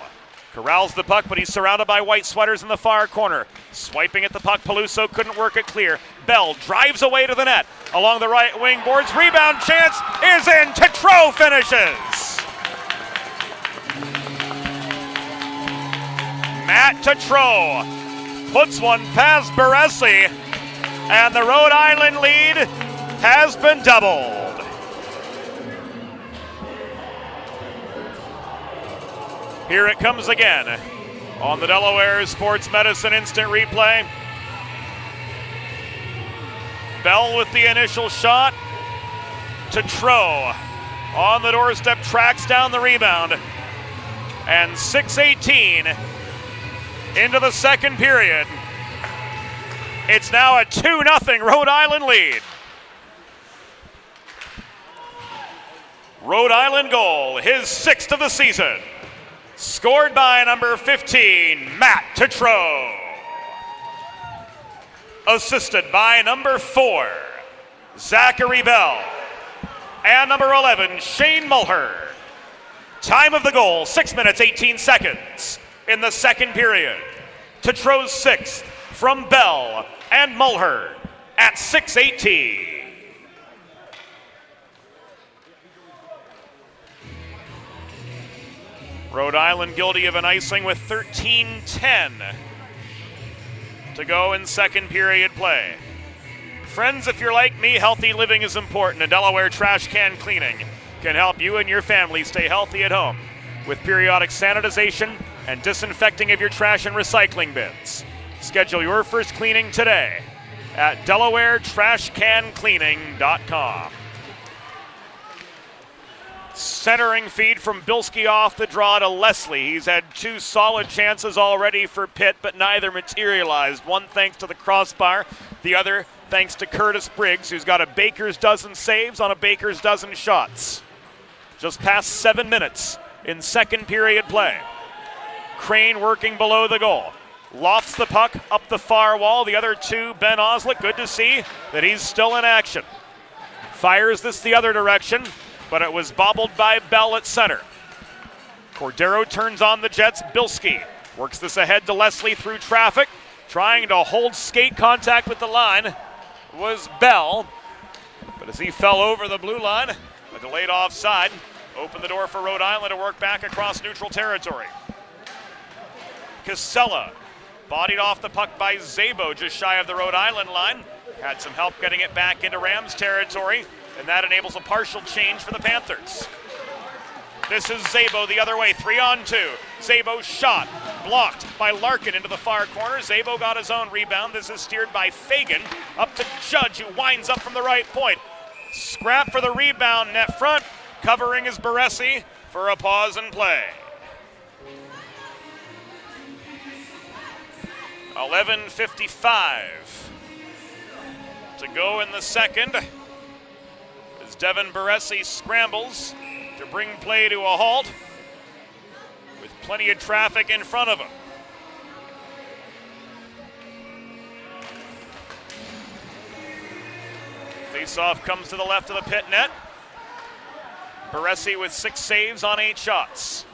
corrals the puck, but he's surrounded by white sweaters in the far corner. Swiping at the puck, Peluso couldn't work it clear. Bell drives away to the net. Along the right wing boards, rebound chance is in. Tetreault finishes. Matt Tetreault puts one past Baresi, and the Rhode Island lead has been doubled. Here it comes again on the Delaware Sports Medicine Instant Replay. Bell with the initial shot. Tetreault on the doorstep, tracks down the rebound. And 6:18 into the second period. It's now a 2-0 Rhode Island lead. Rhode Island goal, his 6th of the season. Scored by number 15, Matt Tetreault. Assisted by number 4, Zachary Bell. And number 11, Shane Mulher. Time of the goal, 6 minutes, 18 seconds in the second period. Tetreault's 6th from Bell and Mulher at 6:18. Rhode Island guilty of an icing with 13:10 to go in second period play. Friends, if you're like me, healthy living is important, and Delaware Trash Can Cleaning can help you and your family stay healthy at home with periodic sanitization and disinfecting of your trash and recycling bins. Schedule your first cleaning today at DelawareTrashCanCleaning.com. Centering feed from Bilski off the draw to Leslie. He's had 2 solid chances already for Pitt, but neither materialized. One thanks to the crossbar, the other thanks to Curtis Briggs, who's got a baker's dozen saves on a baker's dozen shots. Just past 7 minutes in second period play. Crane working below the goal. Lofts the puck up the far wall. The other 2, Ben Oslick, good to see that he's still in action. Fires this the other direction, but it was bobbled by Bell at center. Cordero turns on the Jets. Bilski works this ahead to Leslie through traffic. Trying to hold skate contact with the line was Bell. But as he fell over the blue line, a delayed offside opened the door for Rhode Island to work back across neutral territory. Casella bodied off the puck by Zabo just shy of the Rhode Island line. Had some help getting it back into Rams territory, and that enables a partial change for the Panthers. This is Zabo the other way, 3-on-2. Zabo's shot blocked by Larkin into the far corner. Zabo got his own rebound. This is steered by Fagan up to Judge, who winds up from the right point. Scrap for the rebound net front. Covering is Baresi for a pause and play. 11:55 to go in the second as Devin Baresi scrambles to bring play to a halt with plenty of traffic in front of him. Faceoff comes to the left of the Pitt net. Baresi with 6 saves on 8 shots.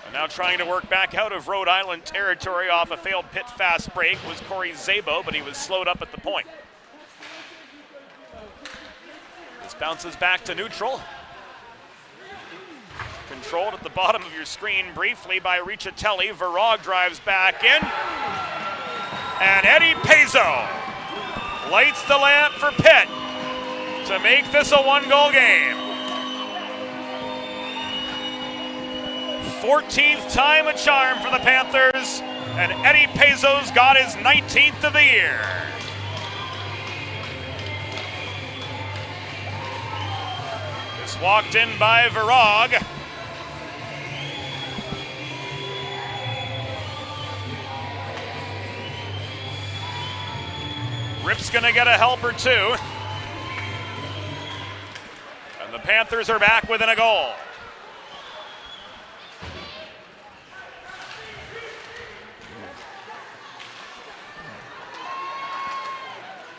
And now trying to work back out of Rhode Island territory off a failed Pitt fast break was Corey Zabo, but he was slowed up at the point. This bounces back to neutral. Controlled at the bottom of your screen briefly by Riccitelli. Virag drives back in. And Eddie Pezo lights the lamp for Pitt to make this a 1-goal game. 14th time a charm for the Panthers, and Eddie Pezzo's got his 19th of the year. This walked in by Virag. Rip's gonna get a help or two. And the Panthers are back within a goal.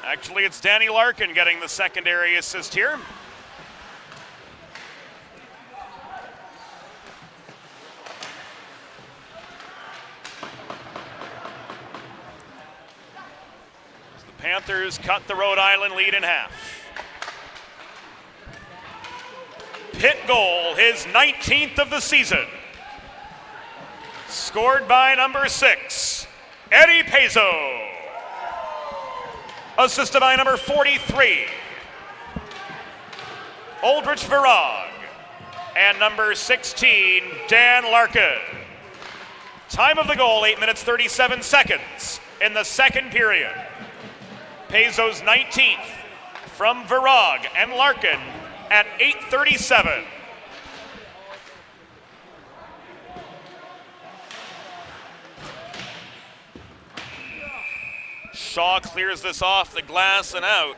Actually, it's Danny Larkin getting the secondary assist here. The Panthers cut the Rhode Island lead in half. Pitt goal, his 19th of the season. Scored by number 6, Eddie Pezzo. Assisted by number 43, Aldrich Virag. And number 16, Dan Larkin. Time of the goal, 8 minutes 37 seconds in the second period. Pezzo's 19th from Virag and Larkin at 8:37. Shaw clears this off the glass and out.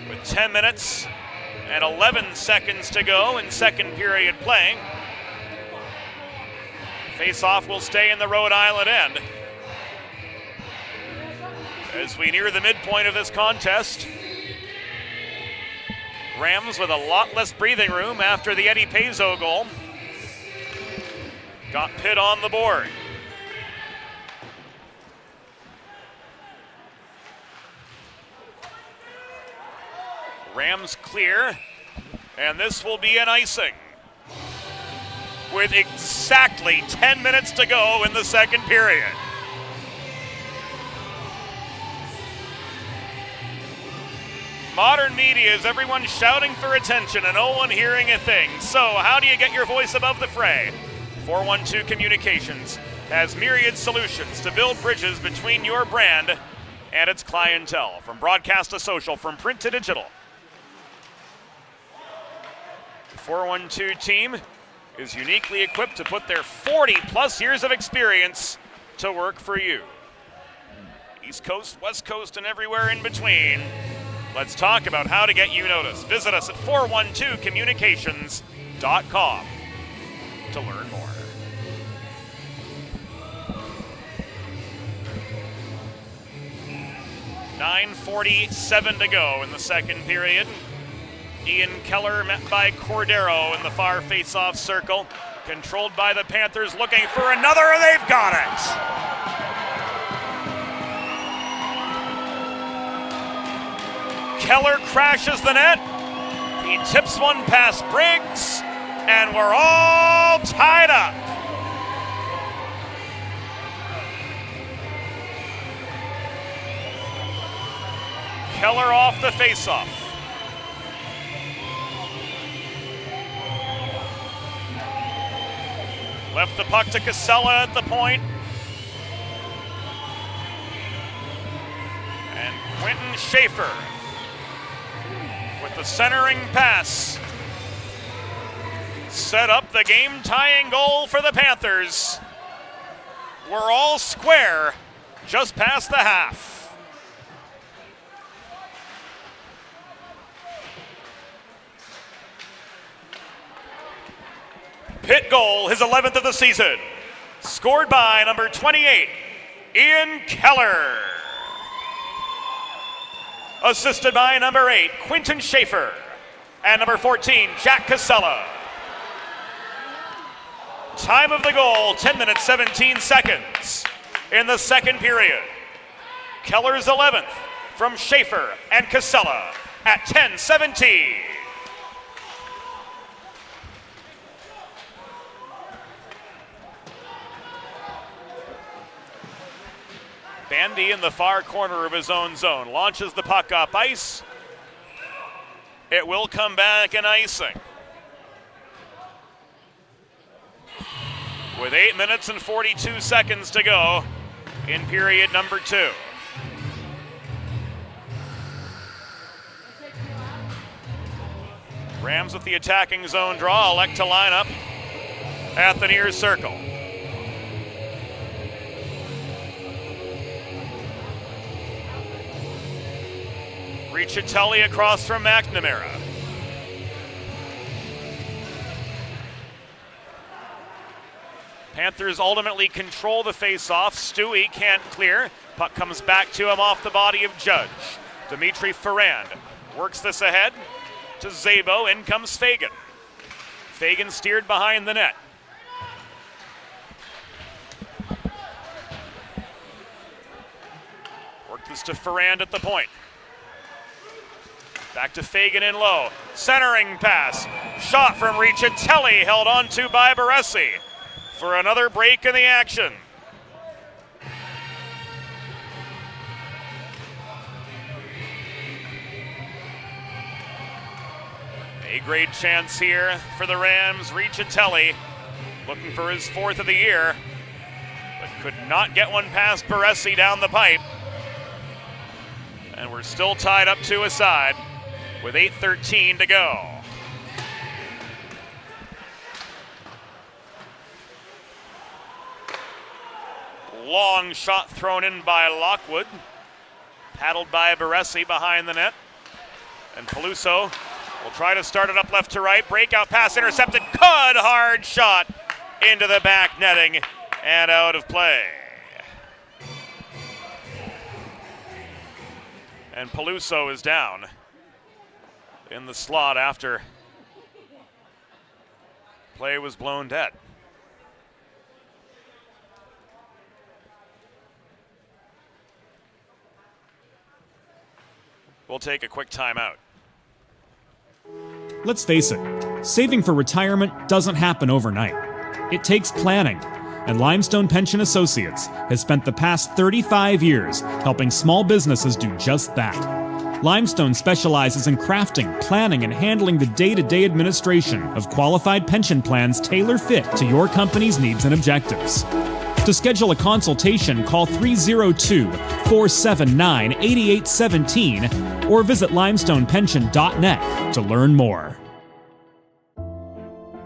With 10 minutes and 11 seconds to go in second period playing. Face-off will stay in the Rhode Island end. As we near the midpoint of this contest, Rams with a lot less breathing room after the Eddie Pezzo goal. Got Pitt on the board. Rams clear, and this will be an icing. With exactly 10 minutes to go in the second period. Modern media is everyone shouting for attention and no one hearing a thing. So how do you get your voice above the fray? 412 Communications has myriad solutions to build bridges between your brand and its clientele. From broadcast to social, from print to digital. The 412 team is uniquely equipped to put their 40-plus years of experience to work for you. East Coast, West Coast, and everywhere in between. Let's talk about how to get you noticed. Visit us at 412communications.com to learn more. .947 to go in the second period. Ian Keller met by Cordero in the far face-off circle. Controlled by the Panthers, looking for another, and they've got it! Keller crashes the net. He tips one past Briggs, and we're all tied up. Keller off the faceoff. Left the puck to Casella at the point. And Quentin Schaefer with the centering pass set up the game-tying goal for the Panthers. We're all square just past the half. Pitt goal, his 11th of the season. Scored by number 28, Ian Keller. Assisted by number 8, Quentin Schaefer. And number 14, Jack Casella. Time of the goal, 10 minutes, 17 seconds in the second period. Keller's 11th from Schaefer and Casella at 10:17. Bandy in the far corner of his own zone launches the puck up ice. It will come back an icing. with 8 minutes and 42 seconds to go in period number 2. Rams with the attacking zone draw elect to line up at the near circle. Riccitelli across from McNamara. Panthers ultimately control the face-off. Stewie can't clear. Puck comes back to him off the body of Judge. Dimitri Ferrand works this ahead to Szabo. In comes Fagan. Fagan steered behind the net. Work this to Ferrand at the point. Back to Fagan in low. Centering pass. Shot from Riccitelli, held on to by Baresi for another break in the action. A-grade chance here for the Rams. Riccitelli looking for his 4th of the year, but could not get one past Baresi down the pipe. And we're still tied up 2 aside with 8:13 to go. Long shot thrown in by Lockwood, paddled by Baresi behind the net. And Peluso will try to start it up left to right. Breakout pass intercepted. Good hard shot into the back netting and out of play. And Peluso is down in the slot after play was blown dead. We'll take a quick timeout. Let's face it, saving for retirement doesn't happen overnight. It takes planning, and Limestone Pension Associates has spent the past 35 years helping small businesses do just that. Limestone specializes in crafting, planning, and handling the day-to-day administration of qualified pension plans tailor-fit to your company's needs and objectives. To schedule a consultation, call 302-479-8817 or visit limestonepension.net to learn more.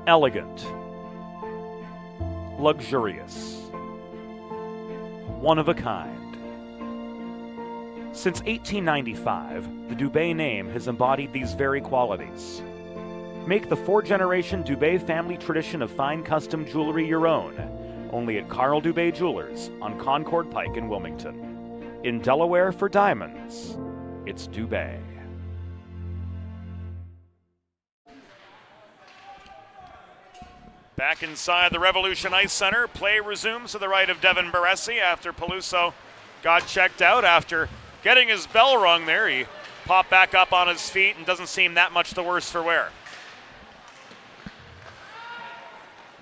Elegant. Luxurious. One of a kind. Since 1895, the Dubé name has embodied these very qualities. Make the 4th-generation Dubé family tradition of fine custom jewelry your own, only at Carl Dubé Jewelers on Concord Pike in Wilmington. In Delaware for diamonds, it's Dubé. Back inside the Revolution Ice Center, play resumes to the right of Devin Baresi after Peluso got checked out after getting his bell rung there. He popped back up on his feet and doesn't seem that much the worse for wear.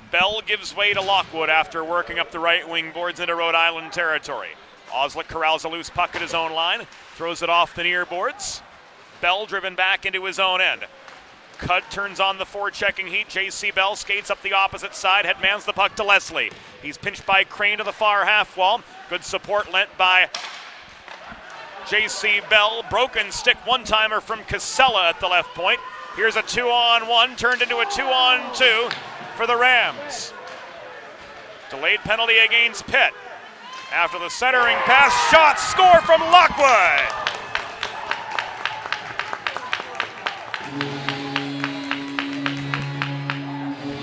Bell gives way to Lockwood after working up the right wing boards into Rhode Island territory. Oslick corrals a loose puck at his own line, throws it off the near boards. Bell driven back into his own end. Cudd turns on the forechecking heat. J.C. Bell skates up the opposite side, headmans the puck to Leslie. He's pinched by Crane to the far half wall. Good support lent by J.C. Bell. Broken stick one-timer from Casella at the left point. Here's a 2-on-1 turned into a 2-on-2 for the Rams. Delayed penalty against Pitt. After the centering pass, shot, score from Lockwood.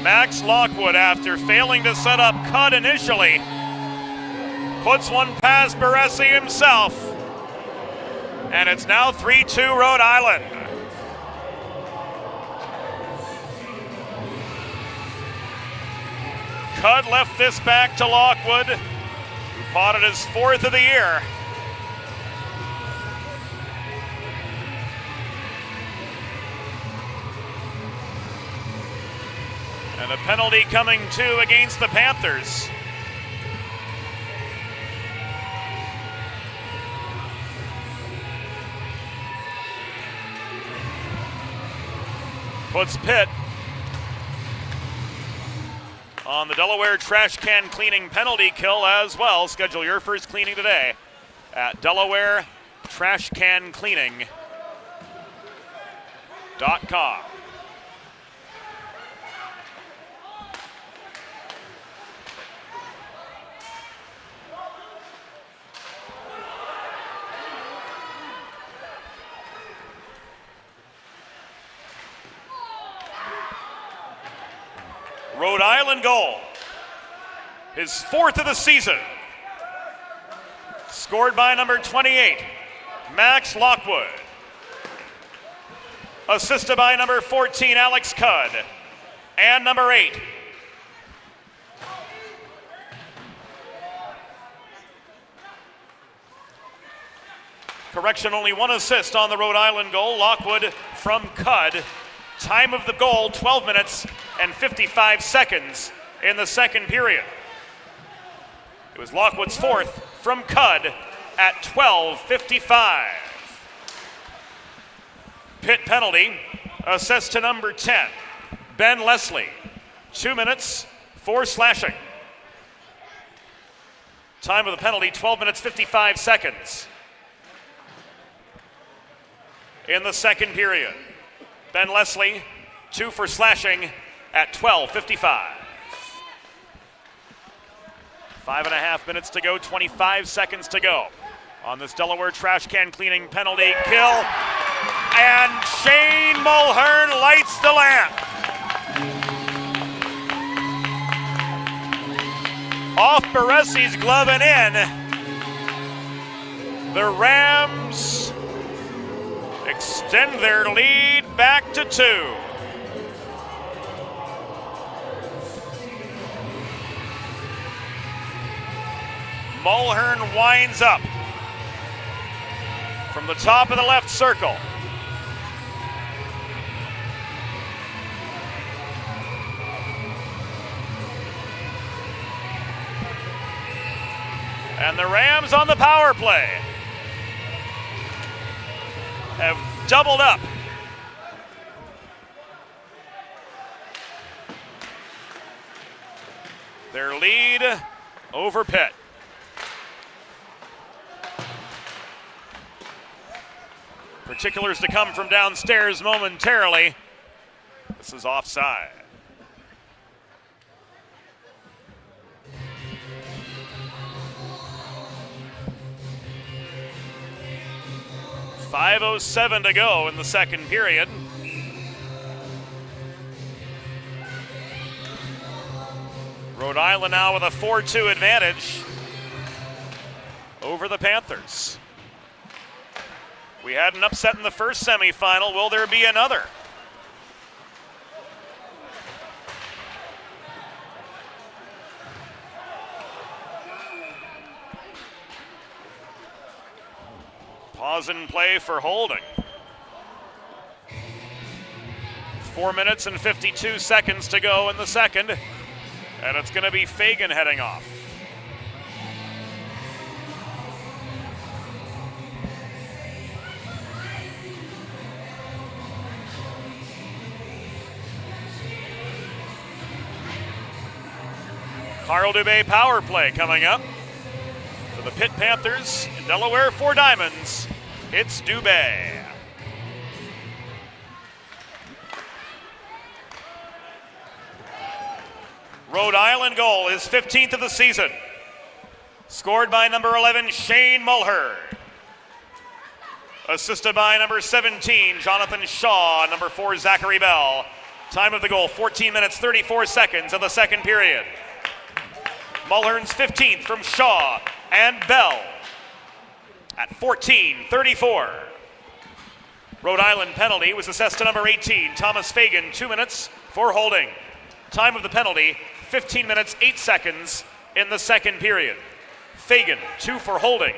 Max Lockwood, after failing to set up Cudd initially, puts one past Baresi himself. And it's now 3-2 Rhode Island. Cudd left this back to Lockwood, who potted his 4th of the year. And a penalty coming too against the Panthers. Puts Pitt on the Delaware trash can cleaning penalty kill as well. Schedule your first cleaning today at DelawareTrashCanCleaning.com. Rhode Island goal, his 4th of the season, scored by number 28, Max Lockwood. Assisted by number 14, Alex Cudd, and number 8. Correction, only 1 assist on the Rhode Island goal. Lockwood from Cudd. Time of the goal, 12 minutes and 55 seconds in the second period. It was Lockwood's 4th from Cudd at 12:55. Pitt penalty, assessed to number 10, Ben Leslie. 2 minutes for slashing. Time of the penalty, 12 minutes, 55 seconds in the second period. Ben Leslie, 2 for slashing at 12:55. 5.5 minutes to go, 25 seconds to go on this Delaware trash can cleaning penalty kill. And Shane Mulhern lights the lamp. Off Baresi's glove and in. The Rams extend their lead back to 2. Mulhern winds up from the top of the left circle. And the Rams on the power play have doubled up. Their lead over Pitt. Particulars to come from downstairs momentarily. This is offside. .507 to go in the second period. Rhode Island now with a 4-2 advantage over the Panthers. We had an upset in the first semifinal. Will there be another? Pause in play for holding. 4 minutes and 52 seconds to go in the second. And it's going to be Fagan heading off. Carl Dubé power play coming up. For the Pitt Panthers in Delaware 4 Diamonds, it's Dubé. Rhode Island goal, his 15th of the season. Scored by number 11, Shane Mulhern. Assisted by number 17, Jonathan Shaw, number 4, Zachary Bell. Time of the goal, 14 minutes, 34 seconds in the second period. Mulhern's 15th from Shaw and Bell at 14:34. Rhode Island penalty was assessed to number 18, Thomas Fagan, 2 minutes for holding. Time of the penalty, 15 minutes, 8 seconds in the second period. Fagan, 2 for holding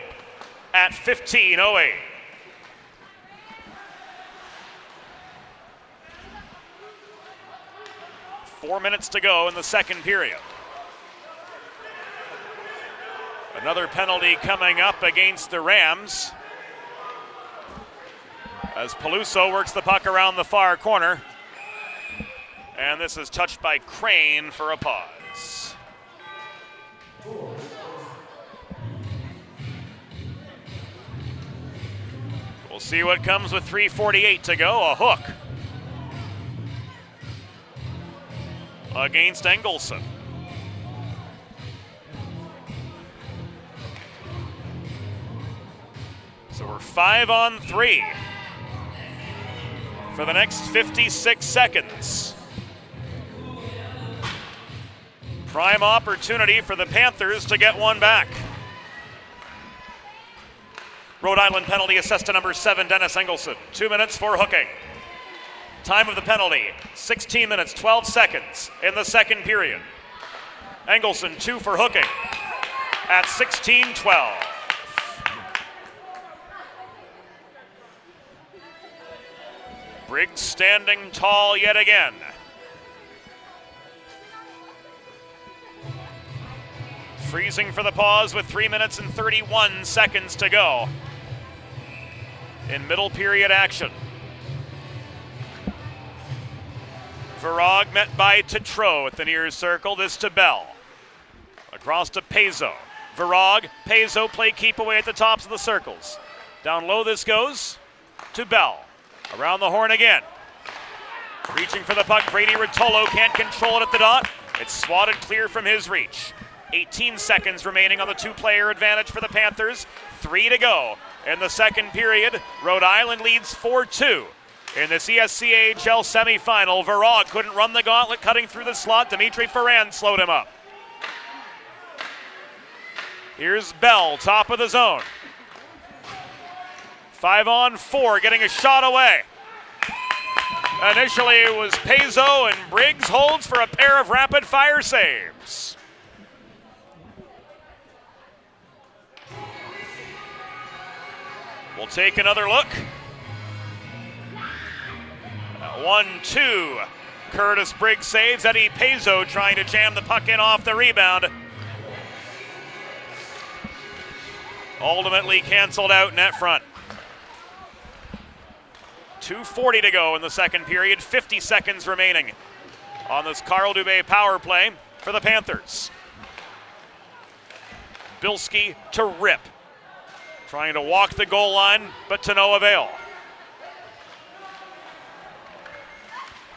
at 15:08. Four minutes to go in the second period. Another penalty coming up against the Rams as Peluso works the puck around the far corner. And this is touched by Crane for a pause. We'll see what comes with 3:48 to go. A hook against Engelson. So we're 5-on-3 for the next 56 seconds. Prime opportunity for the Panthers to get one back. Rhode Island penalty assessed to number 7, Dennis Engelson. 2 minutes for hooking. Time of the penalty, 16 minutes, 12 seconds in the second period. Engelson 2 for hooking at 16-12. Briggs standing tall yet again. Freezing for the pause with 3 minutes and 31 seconds to go in middle period action. Virag met by Tetreault at the near circle. This to Bell. Across to Pezzo. Virag, Pezzo play keep away at the tops of the circles. Down low this goes to Bell. Around the horn again. Reaching for the puck, Brady Rotolo can't control it at the dot. It's swatted clear from his reach. 18 seconds remaining on the two-player advantage for the Panthers. 3 to go in the second period. Rhode Island leads 4-2 in this ESCHL semifinal. Virag couldn't run the gauntlet, cutting through the slot. Dimitri Ferrand slowed him up. Here's Bell, top of the zone. 5-on-4, getting a shot away. Initially it was Pezzo, and Briggs holds for a pair of rapid-fire saves. We'll take another look. 1-2. Curtis Briggs saves. Eddie Pezzo trying to jam the puck in off the rebound. Ultimately canceled out net front. 2:40 to go in the second period. 50 seconds remaining on this Carl Dubé power play for the Panthers. Bilski to Rip. Trying to walk the goal line, but to no avail.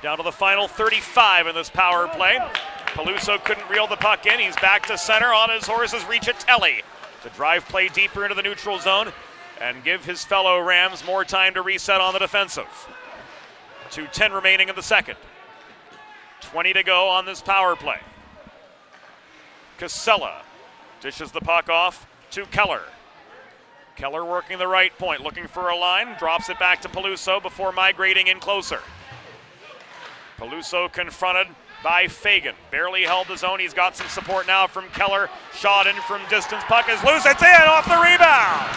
Down to the final 35 in this power play. Peluso couldn't reel the puck in. He's back to center on his horse's Riccitelli to drive play deeper into the neutral zone and give his fellow Rams more time to reset on the defensive. 2:10 remaining in the second. 20 to go on this power play. Casella dishes the puck off to Keller. Keller working the right point, looking for a line, drops it back to Peluso before migrating in closer. Peluso confronted by Fagan. Barely held the zone. He's got some support now from Keller. Shot in from distance. Puck is loose. It's in off the rebound.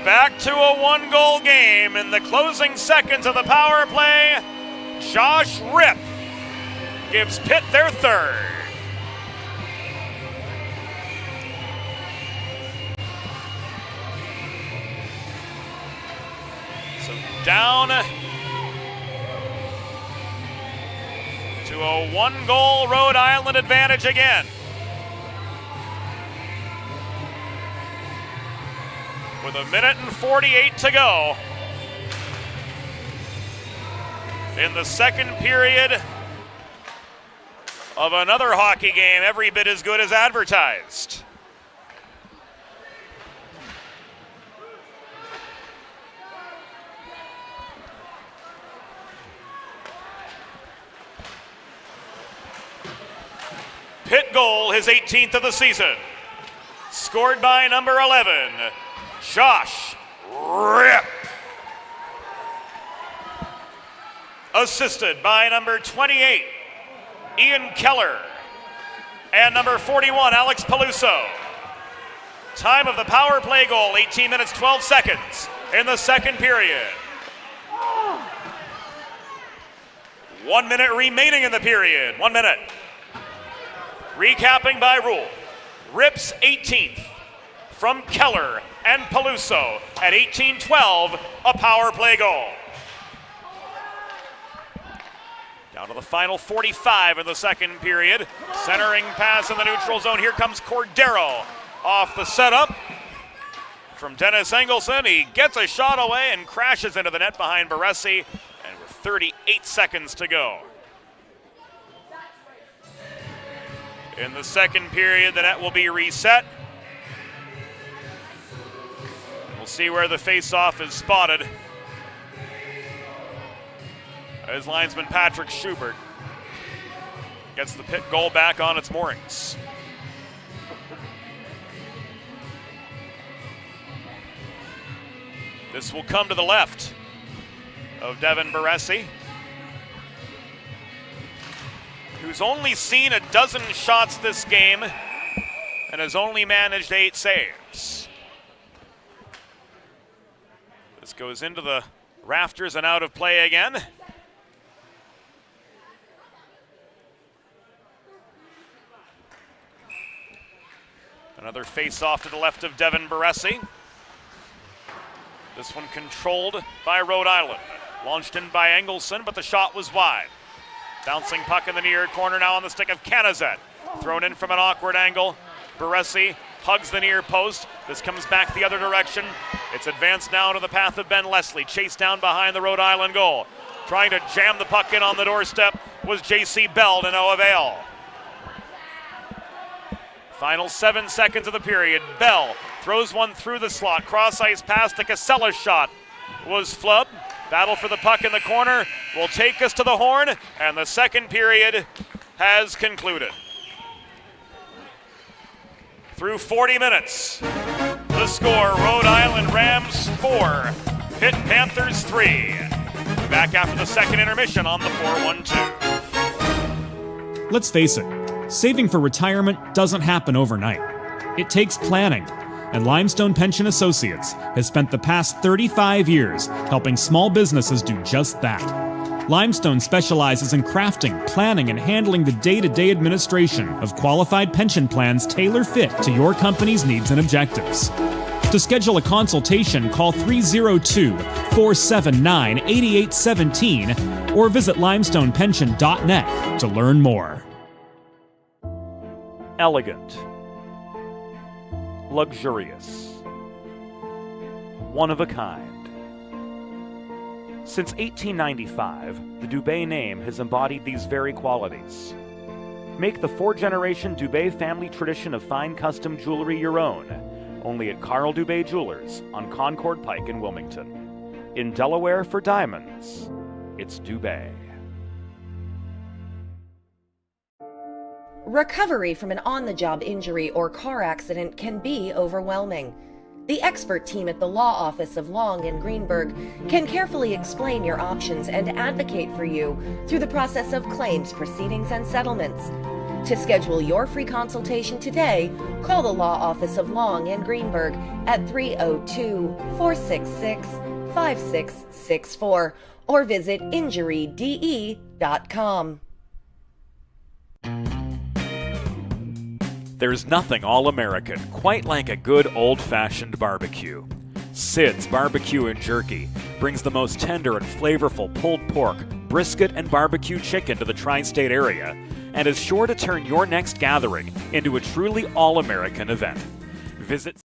Back to a one-goal game in the closing seconds of the power play. Josh Rip gives Pitt their third. So down to a one-goal Rhode Island advantage again. With 1:48 to go in the second period of another hockey game every bit as good as advertised. Pitt goal, his 18th of the season. Scored by number 11, Josh Rip. Assisted by number 28, Ian Keller. And number 41, Alex Peluso. Time of the power play goal, 18 minutes, 12 seconds in the second period. 1 minute remaining in the period. 1 minute. Recapping by rule. Rip's 18th from Keller and Peluso at 18-12, a power play goal. Down to the final 45 in the second period. Centering pass in the neutral zone. Here comes Cordero off the setup from Dennis Engelson. He gets a shot away and crashes into the net behind Baresi, and with 38 seconds to go. In the second period, the net will be reset. We'll see where the face-off is spotted. As linesman Patrick Schubert gets the Pitt goal back on its moorings. This will come to the left of Devin Baresi, who's only seen a dozen shots this game and has only managed 8 saves. This goes into the rafters and out of play again. Another face-off to the left of Devin Baresi. This one controlled by Rhode Island. Launched in by Engelson, but the shot was wide. Bouncing puck in the near corner now on the stick of Canizet. Thrown in from an awkward angle. Baresi hugs the near post. This comes back the other direction. It's advanced now to the path of Ben Leslie. Chased down behind the Rhode Island goal. Trying to jam the puck in on the doorstep was J.C. Bell to no avail. Final 7 seconds of the period. Bell throws one through the slot. Cross-ice pass to Casella's shot was flubbed. Battle for the puck in the corner will take us to the horn, and the second period has concluded. Through 40 minutes, the score, Rhode Island Rams 4, Pitt Panthers 3. Back after the second intermission on the 412. Let's face it, saving for retirement doesn't happen overnight. It takes planning, and Limestone Pension Associates has spent the past 35 years helping small businesses do just that. Limestone specializes in crafting, planning, and handling the day-to-day administration of qualified pension plans tailor-fit to your company's needs and objectives. To schedule a consultation, call 302-479-8817 or visit limestonepension.net to learn more. Elegant, luxurious, one of a kind. Since 1895, the Dubé name has embodied these very qualities. Make the 4th-generation Dubé family tradition of fine custom jewelry your own, only at Carl Dubé Jewelers on Concord Pike in Wilmington. In Delaware for diamonds, it's Dubé. Recovery from an on-the-job injury or car accident can be overwhelming. The expert team at the law office of Long and Greenberg can carefully explain your options and advocate for you through the process of claims, proceedings, and settlements. To schedule your free consultation today, call the law office of Long and Greenberg at 302-466-5664 or visit injuryde.com. There's nothing all-American quite like a good old-fashioned barbecue. Sid's Barbecue and Jerky brings the most tender and flavorful pulled pork, brisket, and barbecue chicken to the tri-state area and is sure to turn your next gathering into a truly all-American event. Visit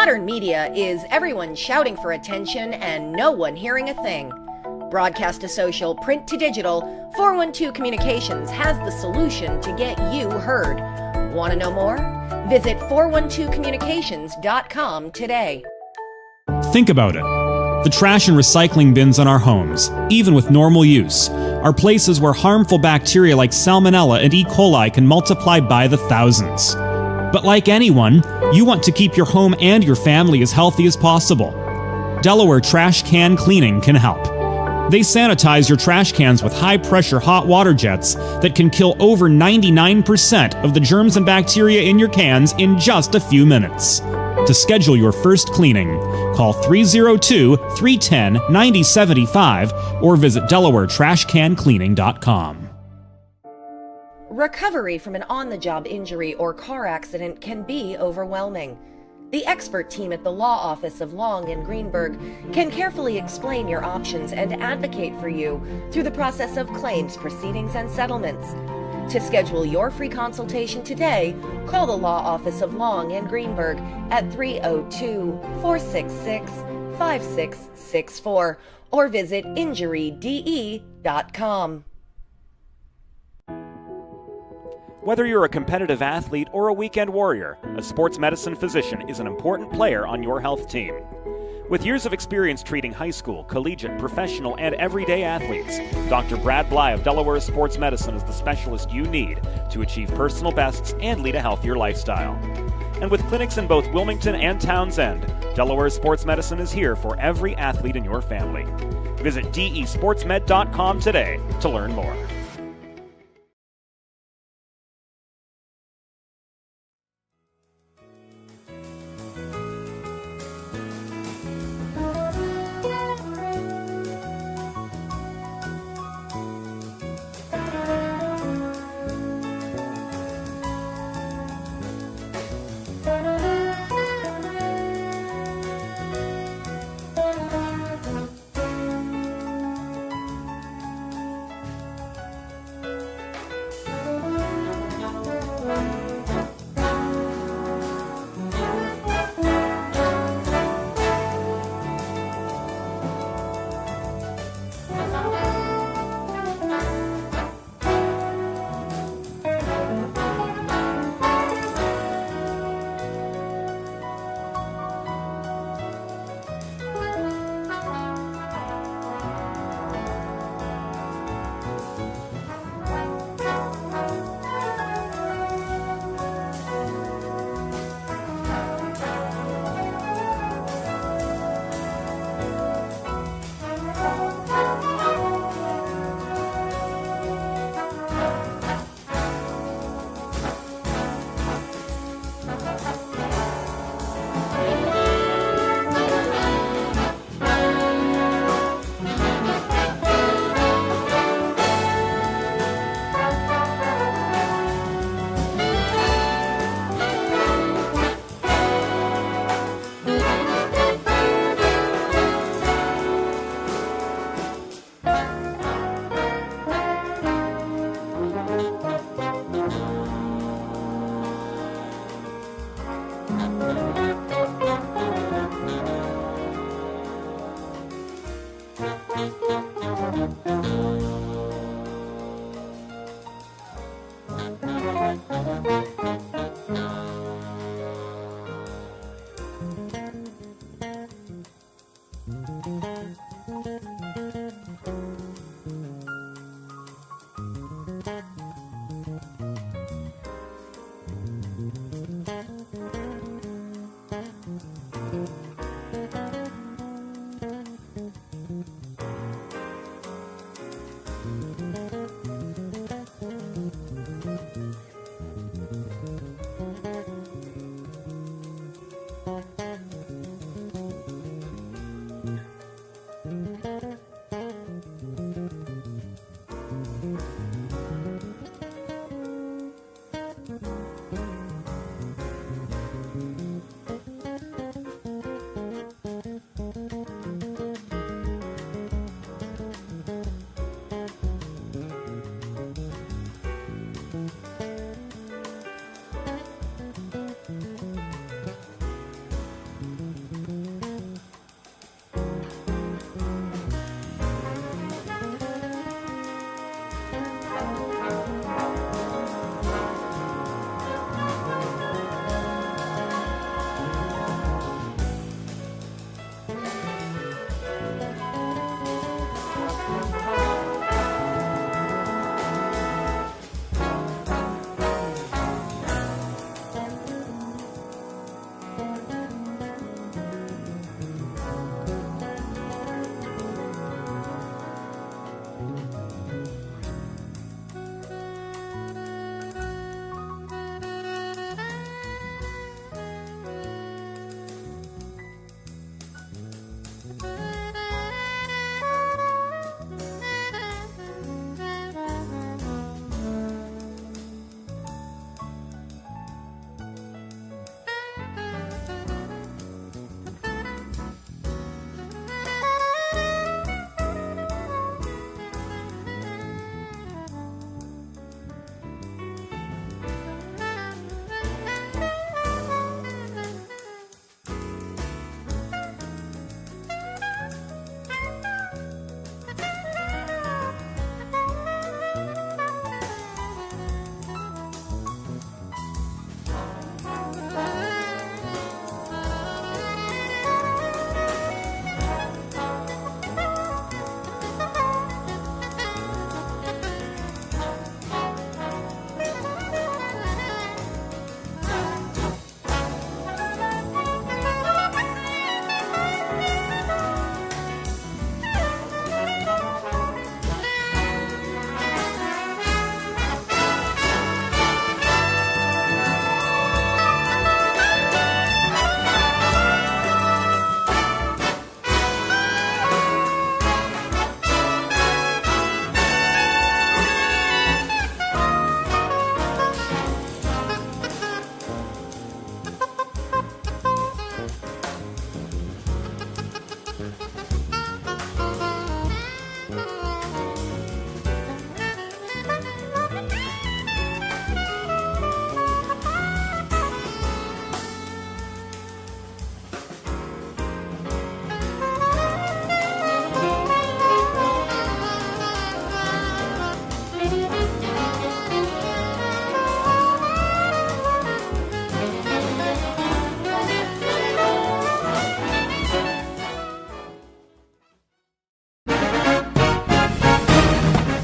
Modern media is everyone shouting for attention and no one hearing a thing. Broadcast to social, print to digital, 412 Communications has the solution to get you heard. Want to know more? Visit 412communications.com today. Think about it. The trash and recycling bins in our homes, even with normal use, are places where harmful bacteria like Salmonella and E. coli can multiply by the thousands. But like anyone, you want to keep your home and your family as healthy as possible. Delaware Trash Can Cleaning can help. They sanitize your trash cans with high-pressure hot water jets that can kill over 99% of the germs and bacteria in your cans in just a few minutes. To schedule your first cleaning, call 302-310-9075 or visit DelawareTrashCanCleaning.com. Recovery from an on-the-job injury or car accident can be overwhelming. The expert team at the law office of Long and Greenberg can carefully explain your options and advocate for you through the process of claims, proceedings, and settlements. To schedule your free consultation today, call the law office of Long and Greenberg at 302-466-5664 or visit injuryde.com. Whether you're a competitive athlete or a weekend warrior, a sports medicine physician is an important player on your health team. With years of experience treating high school, collegiate, professional, and everyday athletes, Dr. Brad Bly of Delaware Sports Medicine is the specialist you need to achieve personal bests and lead a healthier lifestyle. And with clinics in both Wilmington and Townsend, Delaware Sports Medicine is here for every athlete in your family. Visit desportsmed.com today to learn more.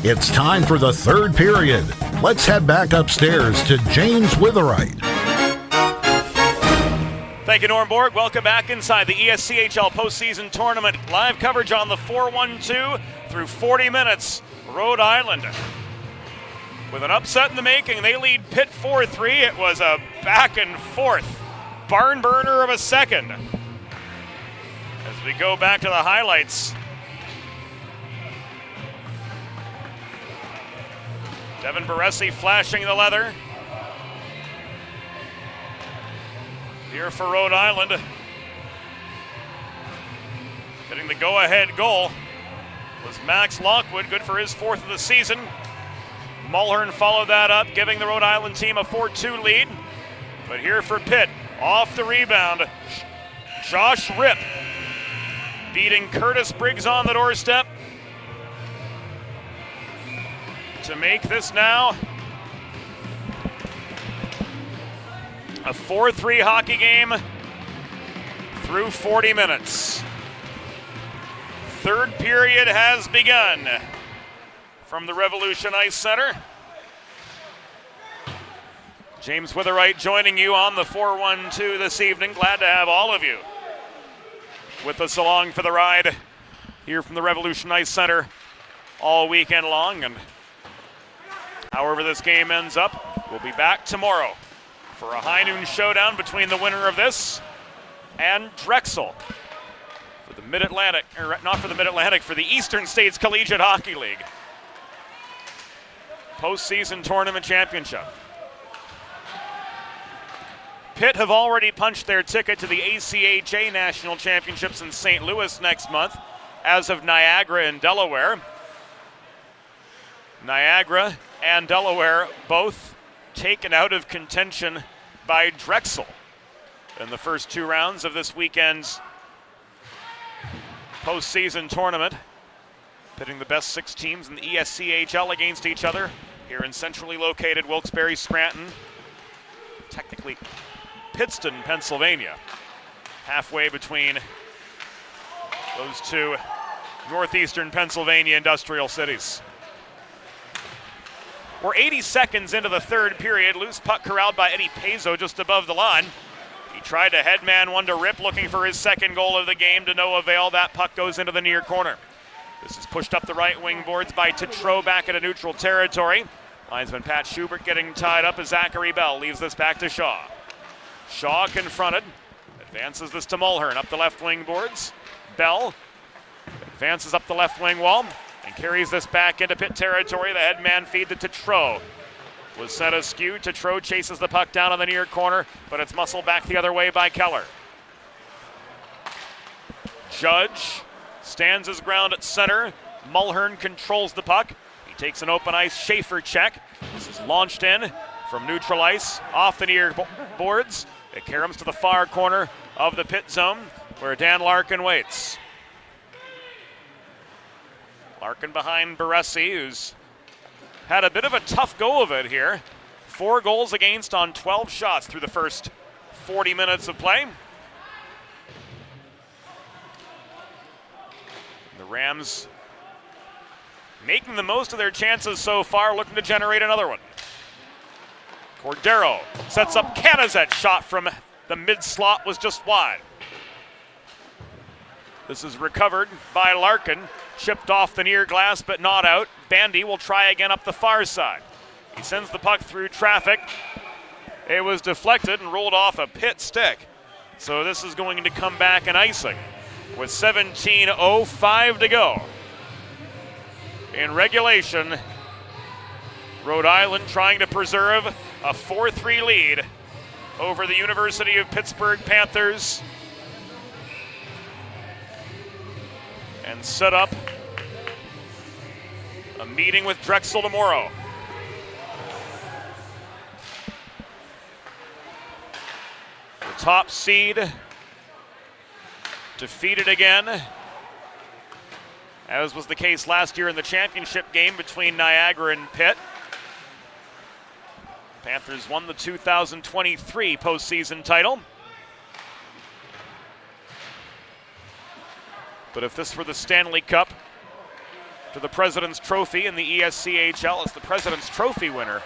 It's time for the third period. Let's head back upstairs to James Witherite. Thank you, Norm Borg. Welcome back inside the ESCHL postseason tournament. Live coverage on the 412 through 40 minutes. Rhode Island with an upset in the making. They lead Pitt 4-3. It was a back and forth barn burner of a second. As we go back to the highlights, Devin Baresi flashing the leather. Here for Rhode Island. Getting the go-ahead goal was Max Lockwood, good for his fourth of the season. Mulhern followed that up, giving the Rhode Island team a 4-2 lead. But here for Pitt, off the rebound, Josh Ripp beating Curtis Briggs on the doorstep to make this now a 4-3 hockey game through 40 minutes. Third period has begun from the Revolution Ice Center. James Witherite joining you on the 412 this evening. Glad to have all of you with us along for the ride here from the Revolution Ice Center all weekend long. And however this game ends up, we'll be back tomorrow for a high noon showdown between the winner of this and Drexel for the Mid-Atlantic, or not for the Mid-Atlantic, for the Eastern States Collegiate Hockey League postseason tournament championship. Pitt have already punched their ticket to the ACHA National Championships in St. Louis next month, as of Niagara and Delaware. Niagara and Delaware both taken out of contention by Drexel in the first two rounds of this weekend's postseason tournament, pitting the best six teams in the ESCHL against each other here in centrally located Wilkes-Barre, Scranton, technically Pittston, Pennsylvania, halfway between those two northeastern Pennsylvania industrial cities. We're 80 seconds into the third period. Loose puck corralled by Eddie Pezzo just above the line. He tried to headman one to Rip, looking for his second goal of the game, to no avail. That puck goes into the near corner. This is pushed up the right wing boards by Tetreault back into neutral territory. Linesman Pat Schubert getting tied up as Zachary Bell leaves this back to Shaw. Shaw confronted, advances this to Mulhern up the left wing boards. Bell advances up the left wing wall and carries this back into Pitt territory. The headman feed to Tetreault was set askew. Tetreault chases the puck down on the near corner, but it's muscled back the other way by Keller. Judge stands his ground at center. Mulhern controls the puck. He takes an open ice Schaefer check. This is launched in from neutral ice off the near boards. It caroms to the far corner of the Pitt zone where Dan Larkin waits. Larkin behind Baresi, who's had a bit of a tough go of it here. 4 goals against on 12 shots through the first 40 minutes of play. The Rams making the most of their chances so far, looking to generate another one. Cordero sets up Canazet, shot from the mid-slot was just wide. This is recovered by Larkin, chipped off the near glass but not out. Bandy will try again up the far side. He sends the puck through traffic. It was deflected and rolled off a Pitt stick. So this is going to come back in icing with 17:05 to go. In regulation, Rhode Island trying to preserve a 4-3 lead over the University of Pittsburgh Panthers and set up a meeting with Drexel tomorrow. The top seed defeated again, as was the case last year in the championship game between Niagara and Pitt. Panthers won the 2023 postseason title. But if this were the Stanley Cup, to the President's Trophy in the ESCHL. It's the President's Trophy winner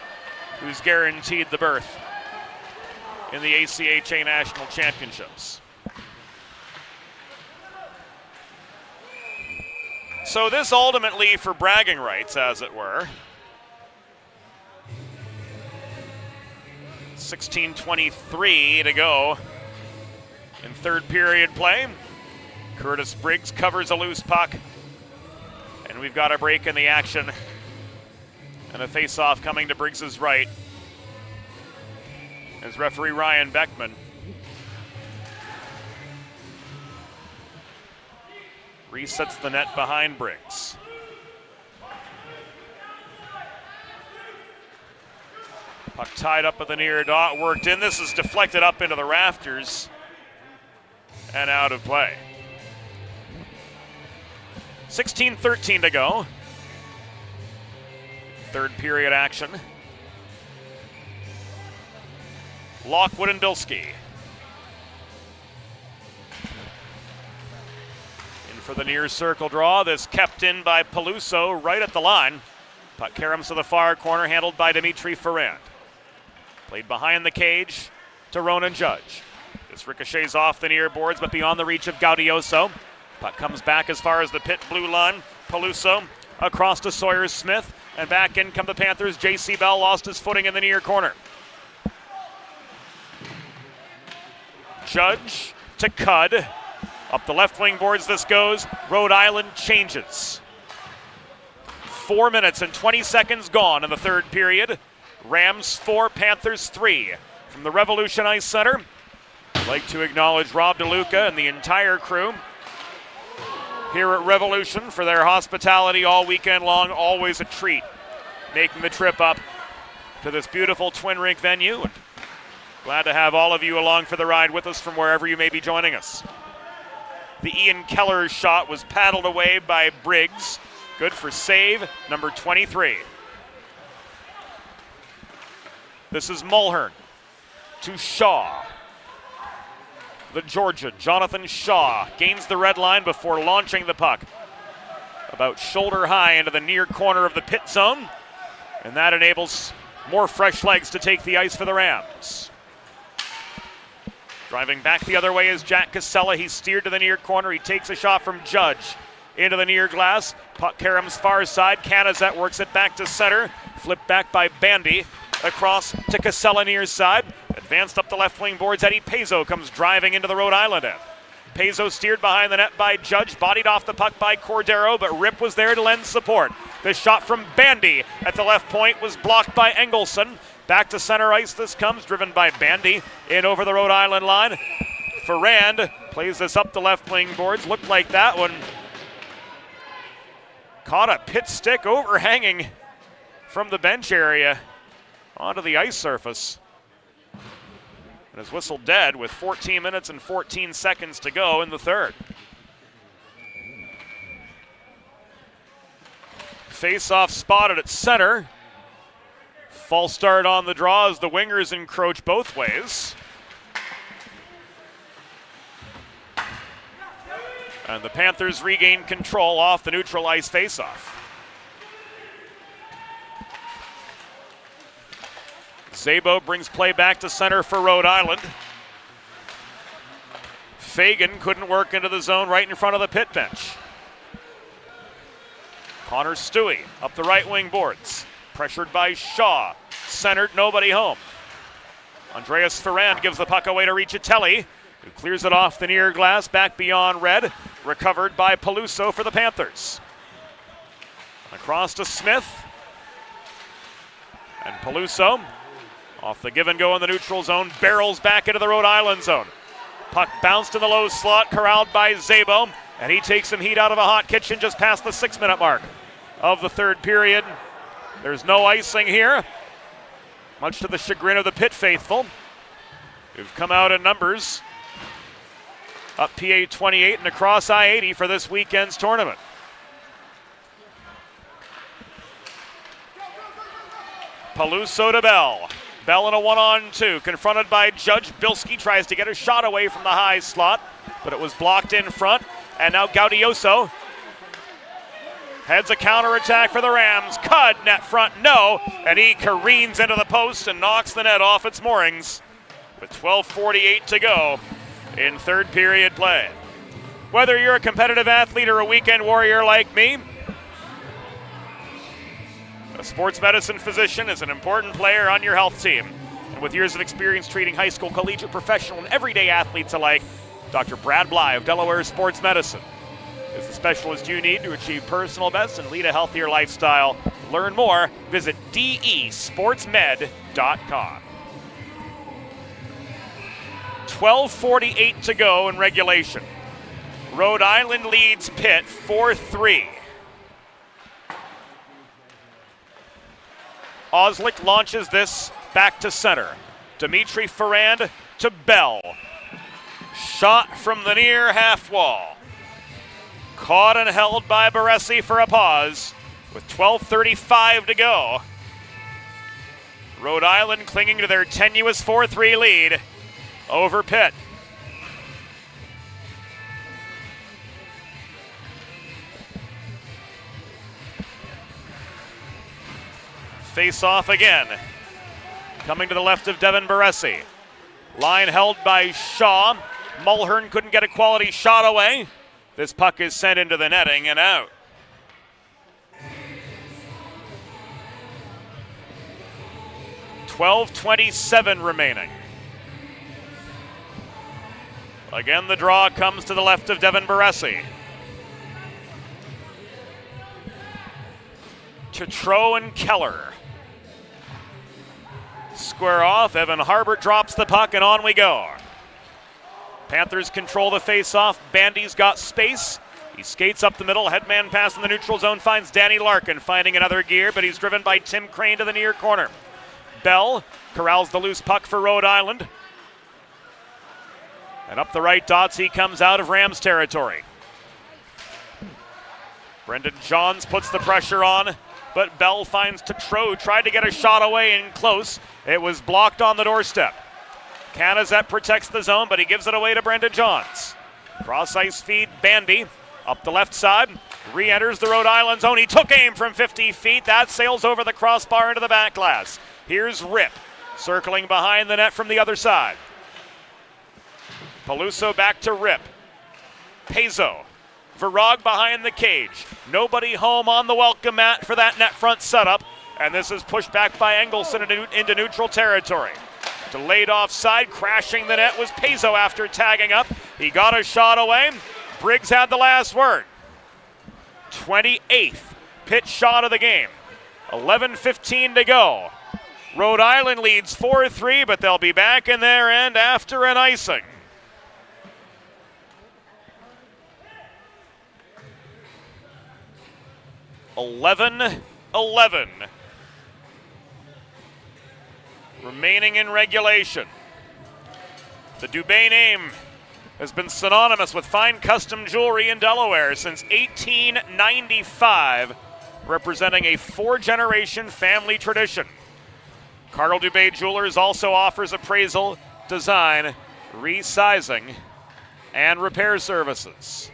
who's guaranteed the berth in the ACHA National Championships. So this ultimately for bragging rights, as it were. 16:23 to go in third period play. Curtis Briggs covers a loose puck, and we've got a break in the action and a face-off coming to Briggs's right as referee Ryan Beckman resets the net behind Briggs. Puck tied up at the near dot, worked in. This is deflected up into the rafters and out of play. 16:13 to go. Third period action. Lockwood and Bilski. In for the near circle draw. This kept in by Peluso right at the line. Puck caroms to the far corner, handled by Dimitri Ferrand. Played behind the cage to Ronan Judge. This ricochets off the near boards, but beyond the reach of Gaudioso. Puck comes back as far as the Pitt blue line. Peluso across to Sawyer Smith, and back in come the Panthers. J.C. Bell lost his footing in the near corner. Judge to Cudd. Up the left wing boards this goes. Rhode Island changes. 4 minutes and 20 seconds gone in the third period. Rams 4, Panthers 3. From the Revolution Ice Center, I'd like to acknowledge Rob DeLuca and the entire crew here at Revolution for their hospitality all weekend long. Always a treat making the trip up to this beautiful twin rink venue. And glad to have all of you along for the ride with us from wherever you may be joining us. The Ian Keller shot was paddled away by Briggs. Good for save number 23. This is Mulhern to Shaw. The Georgia, Jonathan Shaw, gains the red line before launching the puck about shoulder high into the near corner of the pit zone, and that enables more fresh legs to take the ice for the Rams. Driving back the other way is Jack Casella. He's steered to the near corner. He takes a shot from Judge into the near glass. Puck caroms far side. Canizet works it back to center. Flipped back by Bandy. Across to Casella near side. Advanced up the left wing boards. Eddie Pezzo comes driving into the Rhode Island end. Pezzo steered behind the net by Judge. Bodied off the puck by Cordero, but Rip was there to lend support. This shot from Bandy at the left point was blocked by Engelson. Back to center ice this comes, driven by Bandy. In over the Rhode Island line. Ferrand plays this up the left wing boards. Looked like that one caught a pit stick overhanging from the bench area onto the ice surface. And is whistled dead with 14 minutes and 14 seconds to go in the third. Face-off spotted at center. False start on the draw as the wingers encroach both ways. And the Panthers regain control off the neutral ice face-off. Szabo brings play back to center for Rhode Island. Fagan couldn't work into the zone right in front of the pit bench. Connor Stewie up the right wing boards. Pressured by Shaw. Centered, nobody home. Andreas Ferrand gives the puck away to Riccitelli, who clears it off the near glass, back beyond red. Recovered by Peluso for the Panthers. Across to Smith. And Peluso, off the give and go in the neutral zone, barrels back into the Rhode Island zone. Puck bounced in the low slot, corralled by Szabo, and he takes some heat out of a hot kitchen just past the 6-minute mark of the third period. There's no icing here, much to the chagrin of the Pitt faithful, who've come out in numbers, up PA 28 and across I-80 for this weekend's tournament. Peluso to Bell. Bell in a 1-on-2, confronted by Judge. Bilski tries to get a shot away from the high slot, but it was blocked in front. And now Gaudioso Heads a counterattack for the Rams. Cudd, net front, no. And he careens into the post and knocks the net off its moorings with 12:48 to go in third period play. Whether you're a competitive athlete or a weekend warrior like me, a sports medicine physician is an important player on your health team. And with years of experience treating high school, collegiate, professional, and everyday athletes alike, Dr. Brad Bly of Delaware Sports Medicine is the specialist you need to achieve personal best and lead a healthier lifestyle. Learn more, visit desportsmed.com. 12:48 to go in regulation. Rhode Island leads Pitt 4-3. Oslick launches this back to center. Dimitri Ferrand to Bell. Shot from the near half wall. Caught and held by Baresi for a pause with 12:35 to go. Rhode Island clinging to their tenuous 4-3 lead over Pitt. Face off again. Coming to the left of Devin Baresi. Line held by Shaw. Mulhern couldn't get a quality shot away. This puck is sent into the netting and out. .12:27 remaining. Again, the draw comes to the left of Devin Baresi. Tetreault and Keller. Square off, Evan Harbert drops the puck, and on we go. Panthers control the face-off. Bandy's got space. He skates up the middle. Headman pass in the neutral zone finds Danny Larkin, finding another gear, but he's driven by Tim Crane to the near corner. Bell corrals the loose puck for Rhode Island. And up the right dots, he comes out of Rams territory. Brendan Johns puts the pressure on, but Bell finds Tetreault, tried to get a shot away in close. It was blocked on the doorstep. Canazet protects the zone, but he gives it away to Brendan Johns. Cross ice feed, Bandy up the left side, re-enters the Rhode Island zone. He took aim from 50 feet. That sails over the crossbar into the back glass. Here's Rip, circling behind the net from the other side. Peluso back to Rip. Pezzo. Virag behind the cage. Nobody home on the welcome mat for that net front setup. And this is pushed back by Engelson into neutral territory. Delayed offside, crashing the net was Pezzo after tagging up. He got a shot away. Briggs had the last word. 28th Pitt shot of the game. 11:15 to go. Rhode Island leads 4-3, but they'll be back in their end after an icing. (11-11) remaining in regulation. The Dubé name has been synonymous with fine custom jewelry in Delaware since 1895, representing a 4-generation family tradition. Carl Dubé Jewelers also offers appraisal, design, resizing, and repair services.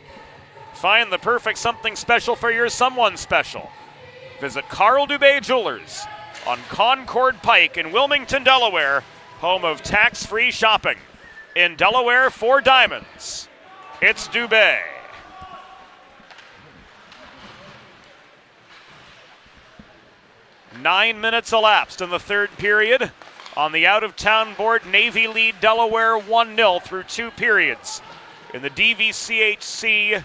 Find the perfect something special for your someone special. Visit Carl Dubé Jewelers on Concord Pike in Wilmington, Delaware, home of tax-free shopping. In Delaware for diamonds, it's Dubé. Nine minutes elapsed in the third period. On the out-of-town board, Navy lead Delaware 1-0 through 2 periods in the DVCHC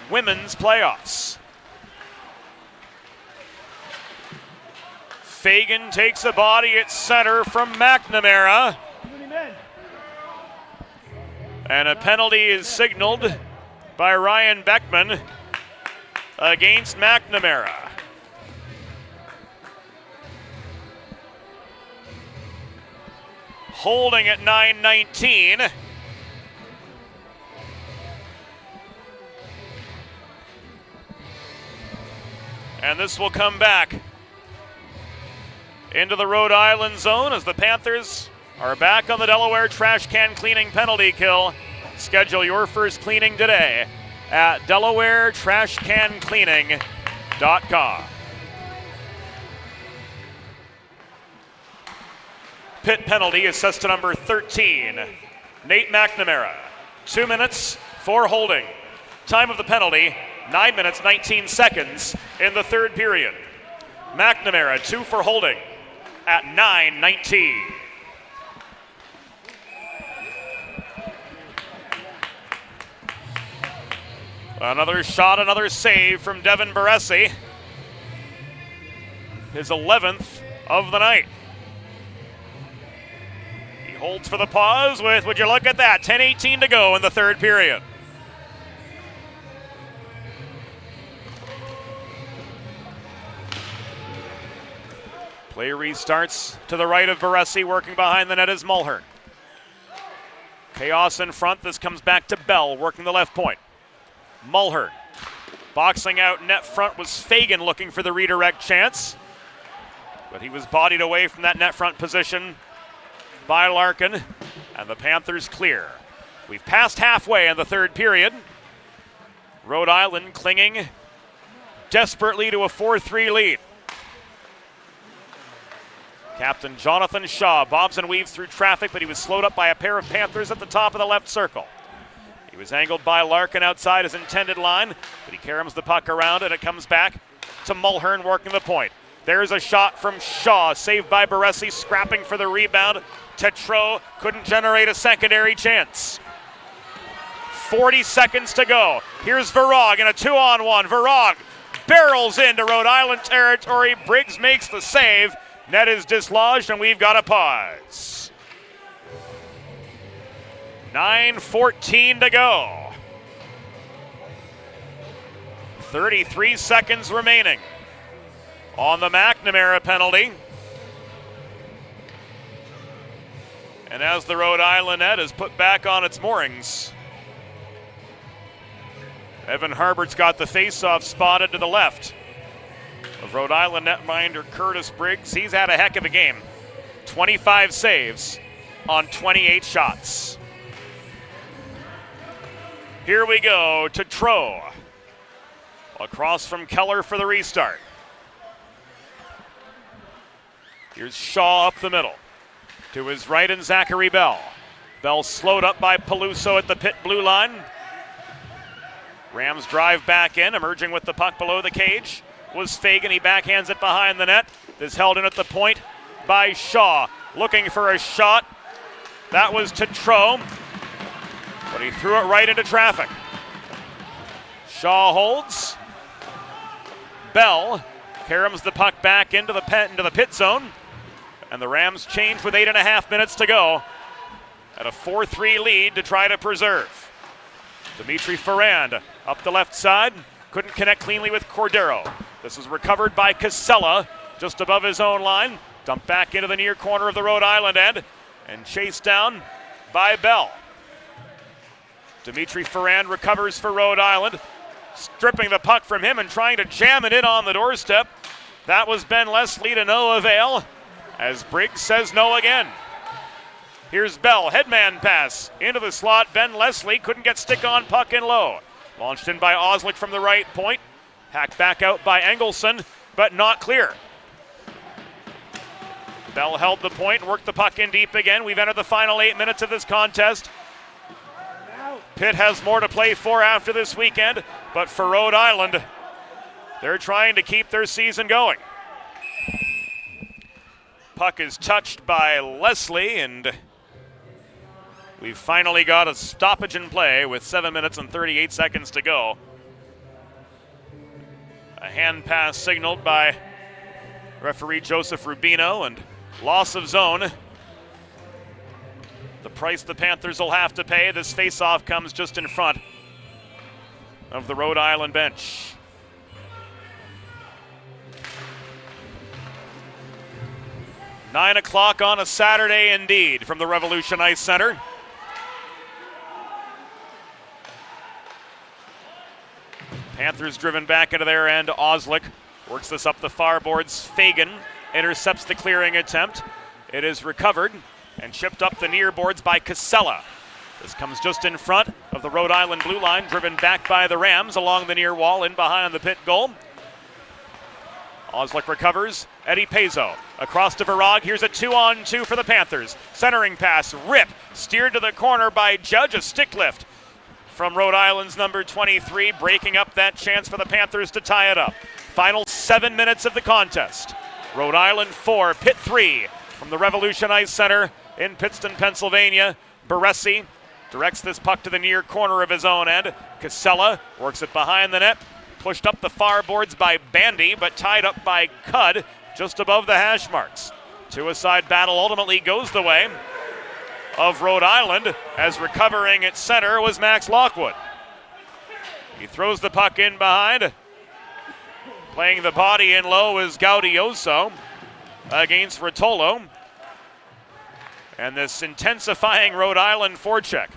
Women's Playoffs. Fagan takes a body at center from McNamara. And a penalty is signaled by Ryan Beckman against McNamara. Holding at 9:19. And this will come back into the Rhode Island zone as the Panthers are back on the Delaware trash can cleaning penalty kill. Schedule your first cleaning today at DelawareTrashCanCleaning.com. Pitt penalty assessed to number 13, Nate McNamara. 2 minutes for holding. Time of the penalty, 9 minutes, 19 seconds in the third period. McNamara, 2 for holding at 9:19. Another shot, another save from Devin Baresi. His 11th of the night. He holds for the pause with, would you look at that, 10:18 to go in the third period. Play restarts to the right of Baresi, working behind the net is Mulhern. Chaos in front, this comes back to Bell, working the left point. Mulhern, boxing out net front was Fagan looking for the redirect chance, but he was bodied away from that net front position by Larkin, and the Panthers clear. We've passed halfway in the third period. Rhode Island clinging desperately to a 4-3 lead. Captain Jonathan Shaw bobs and weaves through traffic, but he was slowed up by a pair of Panthers at the top of the left circle. He was angled by Larkin outside his intended line, but he caroms the puck around and it comes back to Mulhern working the point. There's a shot from Shaw, saved by Baresi, scrapping for the rebound. Tetreault couldn't generate a secondary chance. 40 seconds to go. Here's Virag in a 2-on-1. Virag barrels into Rhode Island territory. Briggs makes the save. Net is dislodged and we've got a pause. 9:14 to go. 33 seconds remaining on the McNamara penalty. And as the Rhode Island net is put back on its moorings, Evan Harbert's got the face-off spotted to the left of Rhode Island netminder Curtis Briggs. He's had a heck of a game. 25 saves on 28 shots. Here we go to Tetreault. Across from Keller for the restart. Here's Shaw up the middle. To his right and Zachary Bell. Bell slowed up by Peluso at the Pitt blue line. Rams drive back in, emerging with the puck below the cage was Fagan. He backhands it behind the net. This held in at the point by Shaw. Looking for a shot. That was Tetreault, but he threw it right into traffic. Shaw holds. Bell caroms the puck back into the pit zone, and the Rams change with 8.5 minutes to go at a 4-3 lead to try to preserve. Dimitri Ferrand up the left side, couldn't connect cleanly with Cordero. This was recovered by Casella just above his own line, dumped back into the near corner of the Rhode Island end, and chased down by Bell. Dimitri Ferrand recovers for Rhode Island, stripping the puck from him and trying to jam it in on the doorstep. That was Ben Leslie to no avail, as Briggs says no again. Here's Bell, headman pass into the slot. Ben Leslie couldn't get stick on puck in low. Launched in by Oslick from the right point. Hacked back out by Engelson, but not clear. Bell held the point, worked the puck in deep again. We've entered the final 8 minutes of this contest. Pitt has more to play for after this weekend, but for Rhode Island, they're trying to keep their season going. Puck is touched by Leslie, and we've finally got a stoppage in play with 7 minutes and 38 seconds to go. A hand pass signaled by referee Joseph Rubino, and loss of zone. The price the Panthers will have to pay. This face-off comes just in front of the Rhode Island bench. Nine o'clock on a Saturday indeed from the Revolution Ice Center. Panthers driven back into their end. Oslick works this up the far boards. Fagan intercepts the clearing attempt. It is recovered and chipped up the near boards by Casella. This comes just in front of the Rhode Island blue line, driven back by the Rams along the near wall, in behind the Pitt goal. Oslick recovers. Eddie Pezzo across to Virag. Here's a 2-on-2 for the Panthers. Centering pass, rip, steered to the corner by Judge. A stick lift from Rhode Island's number 23, breaking up that chance for the Panthers to tie it up. Final 7 minutes of the contest. Rhode Island 4, Pitt 3 from the Revolution Ice Center in Pittston, Pennsylvania. Baresi directs this puck to the near corner of his own end. Casella works it behind the net. Pushed up the far boards by Bandy, but tied up by Cudd just above the hash marks. Two-a-side battle ultimately goes the way of Rhode Island, as recovering at center was Max Lockwood. He throws the puck in behind. Playing the body in low is Gaudioso against Rotolo. And this intensifying Rhode Island forecheck,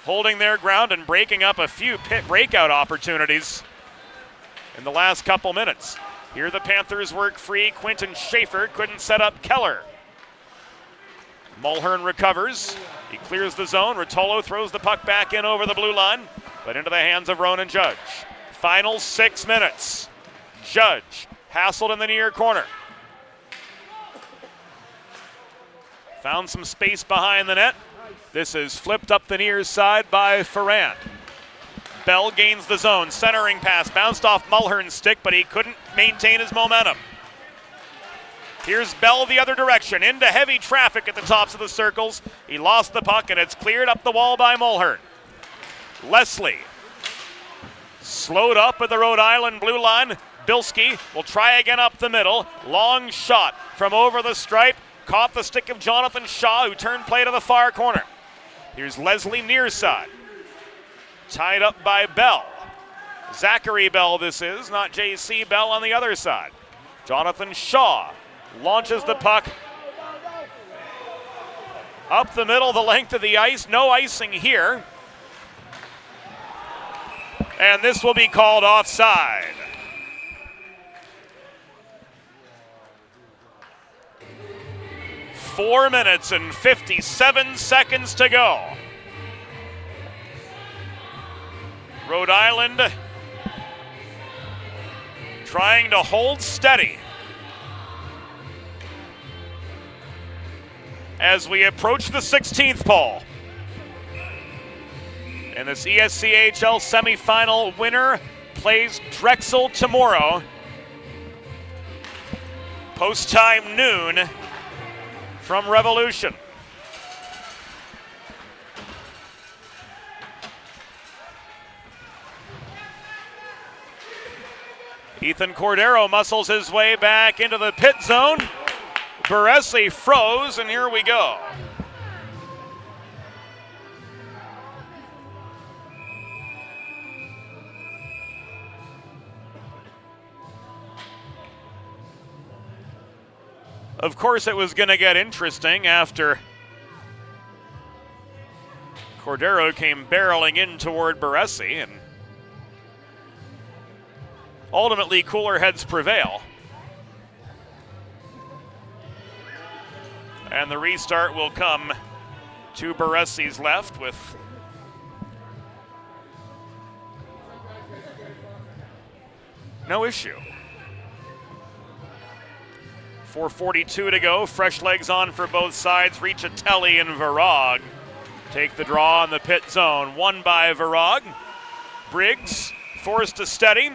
holding their ground and breaking up a few Pitt breakout opportunities in the last couple minutes. Here the Panthers work free. Quinton Schaefer couldn't set up Keller. Mulhern recovers. He clears the zone. Rotolo throws the puck back in over the blue line, but into the hands of Ronan Judge. Final 6 minutes. Judge hassled in the near corner. Found some space behind the net. This is flipped up the near side by Ferrand. Bell gains the zone. Centering pass bounced off Mulhern's stick, but he couldn't maintain his momentum. Here's Bell the other direction, into heavy traffic at the tops of the circles. He lost the puck, and it's cleared up the wall by Mulhern. Leslie slowed up at the Rhode Island blue line. Bilski will try again up the middle. Long shot from over the stripe. Caught the stick of Jonathan Shaw, who turned play to the far corner. Here's Leslie near side. Tied up by Bell. Zachary Bell this is, not J.C. Bell on the other side. Jonathan Shaw launches the puck up the middle, the length of the ice. No icing here. And this will be called offside. Four minutes and 57 seconds to go. Rhode Island trying to hold steady as we approach the 16th pole. And this ESCHL semifinal winner plays Drexel tomorrow. Post time noon from Revolution. Ethan Cordero muscles his way back into the pit zone. Baresi froze, and here we go. Of course, it was going to get interesting after Cordero came barreling in toward Baresi, and ultimately cooler heads prevail. And the restart will come to Baresi's left with no issue. 4:42 to go. Fresh legs on for both sides. Riccitelli and Virag take the draw in the pit zone. Won by Virag. Briggs forced to steady.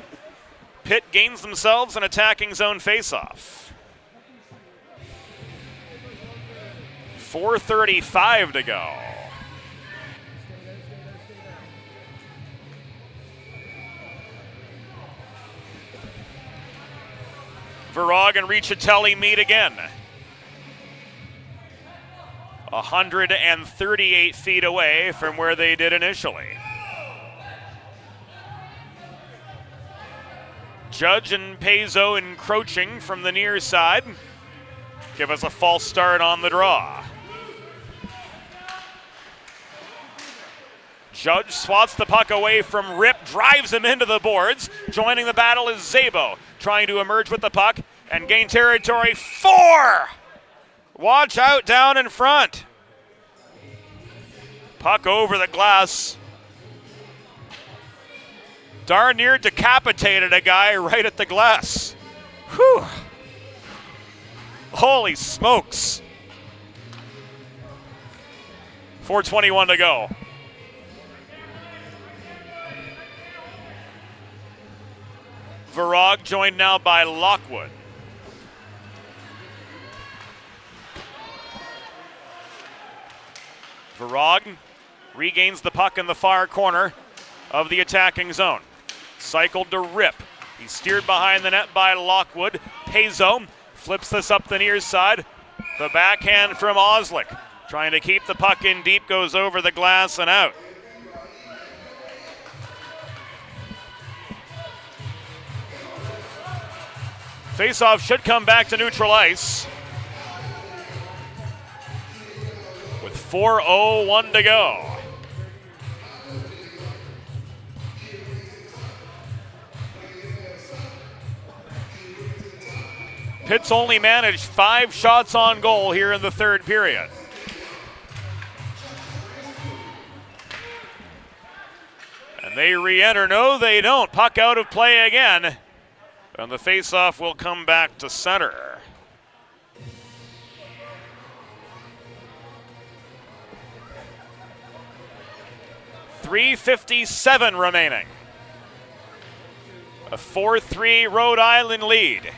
Pitt gains themselves an attacking zone faceoff. 4:35 to go. Virag and Riccitelli meet again. 138 feet away from where they did initially. Judge and Pezzo encroaching from the near side. Give us a false start on the draw. Judge swats the puck away from Rip, drives him into the boards. Joining the battle is Szabo, trying to emerge with the puck and gain territory. 4! Watch out down in front. Puck over the glass. Darn near decapitated a guy right at the glass. Whew. Holy smokes. 4:21 to go. Virag joined now by Lockwood. Virag regains the puck in the far corner of the attacking zone. Cycled to Rip. He's steered behind the net by Lockwood. Pezo flips this up the near side. The backhand from Oslick. Trying to keep the puck in deep, goes over the glass and out. Faceoff should come back to neutral ice. With 4:01 to go. Pitt's only managed 5 shots on goal here in the third period. And they re-enter. No, they don't. Puck out of play again. And the faceoff will come back to center. .357 remaining. A 4-3 Rhode Island lead.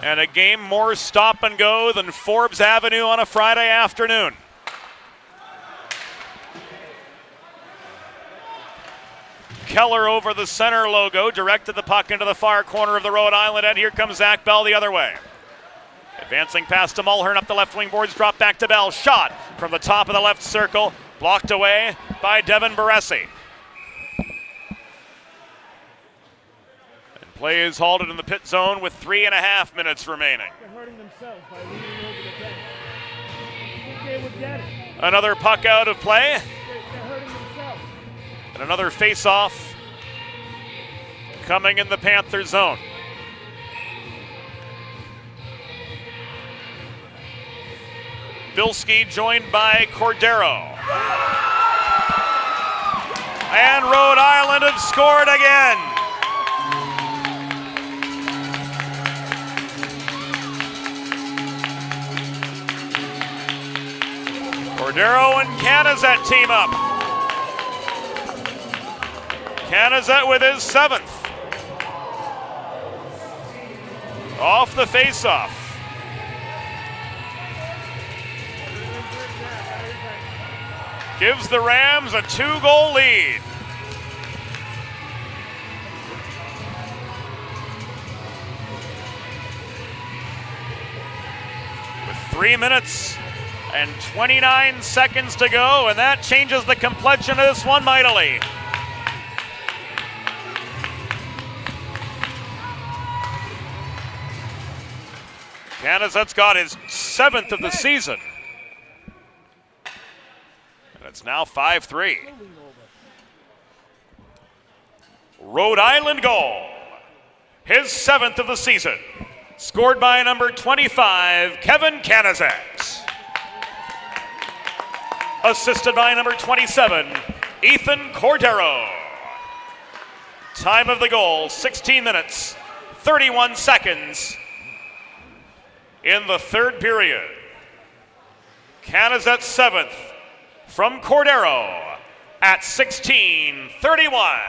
And a game more stop and go than Forbes Avenue on a Friday afternoon. Keller over the center logo, directed the puck into the far corner of the Rhode Island end. Here comes Zach Bell the other way. Advancing past to Mulhern up the left wing boards, drop back to Bell. Shot from the top of the left circle, blocked away by Devin Baresi. And play is halted in the pit zone with 3.5 minutes remaining. They're hurting themselves by leaning over the bench. I think they would get it. Another puck out of play. They're hurting themselves. And another face-off coming in the Panther zone. Bilski joined by Cordero. And Rhode Island have scored again. Cordero and Canizet team up. Canizet with his 7th. Off the faceoff. Gives the Rams a 2-goal lead. With 3 minutes and 29 seconds to go, and that changes the complexion of this one mightily. Canizet's got his 7th of the season. And it's now 5-3. Rhode Island goal. His 7th of the season. Scored by number 25, Kevin Canizet. Assisted by number 27, Ethan Cordero. Time of the goal, 16 minutes, 31 seconds in the third period. Canizet's 7th from Cordero at 16:31.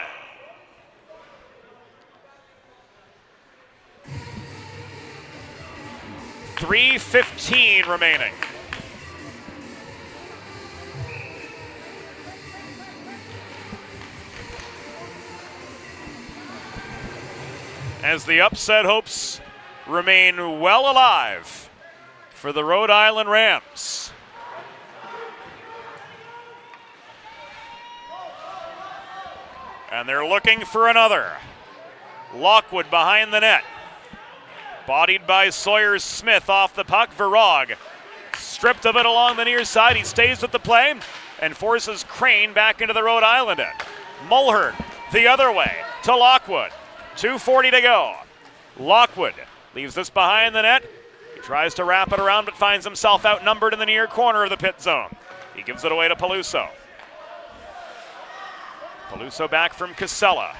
.315 remaining. As the upset hopes remain well alive for the Rhode Island Rams. And they're looking for another. Lockwood behind the net. Bodied by Sawyer Smith off the puck. Virag stripped of it along the near side. He stays with the play and forces Crane back into the Rhode Island end. Mulhern the other way to Lockwood. 2:40 to go. Lockwood leaves this behind the net. He tries to wrap it around but finds himself outnumbered in the near corner of the pit zone. He gives it away to Peluso. Peluso back from Casella.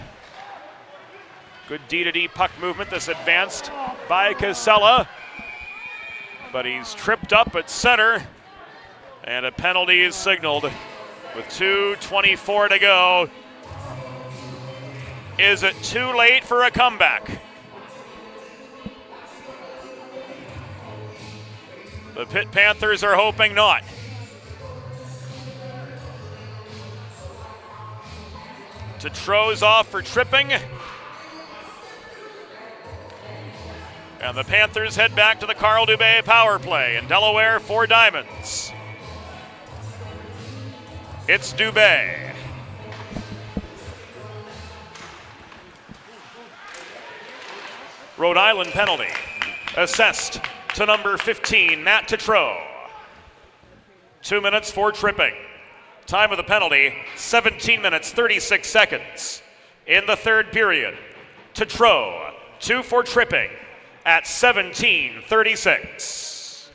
Good D-to-D puck movement. This advanced by Casella. But he's tripped up at center. And a penalty is signaled with 2:24 to go. Is it too late for a comeback? The Pitt Panthers are hoping not. Tetro's off for tripping. And the Panthers head back to the Carl Dubé power play in Delaware for Diamonds. It's Dubé. Rhode Island penalty. Assessed to number 15, Matt Tetro. 2 minutes for tripping. Time of the penalty, 17 minutes, 36 seconds. In the third period, Tetro, 2 for tripping at 17:36.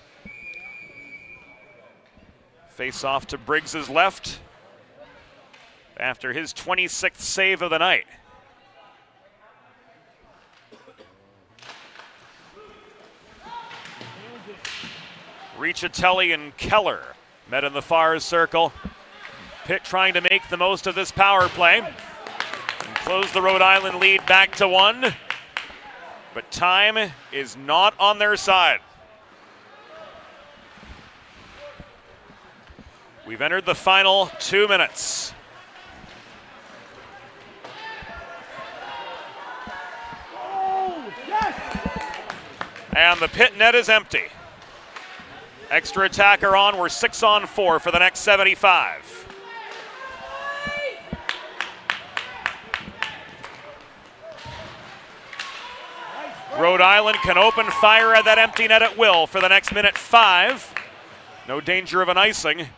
Face off to Briggs's left after his 26th save of the night. Riccitelli and Keller met in the far circle. Pitt trying to make the most of this power play and close the Rhode Island lead back to 1. But time is not on their side. We've entered the final 2 minutes. And the Pitt net is empty. Extra attacker on. We're 6-on-4 for the next 75. Rhode Island can open fire at that empty net at will for the next minute 5. No danger of an icing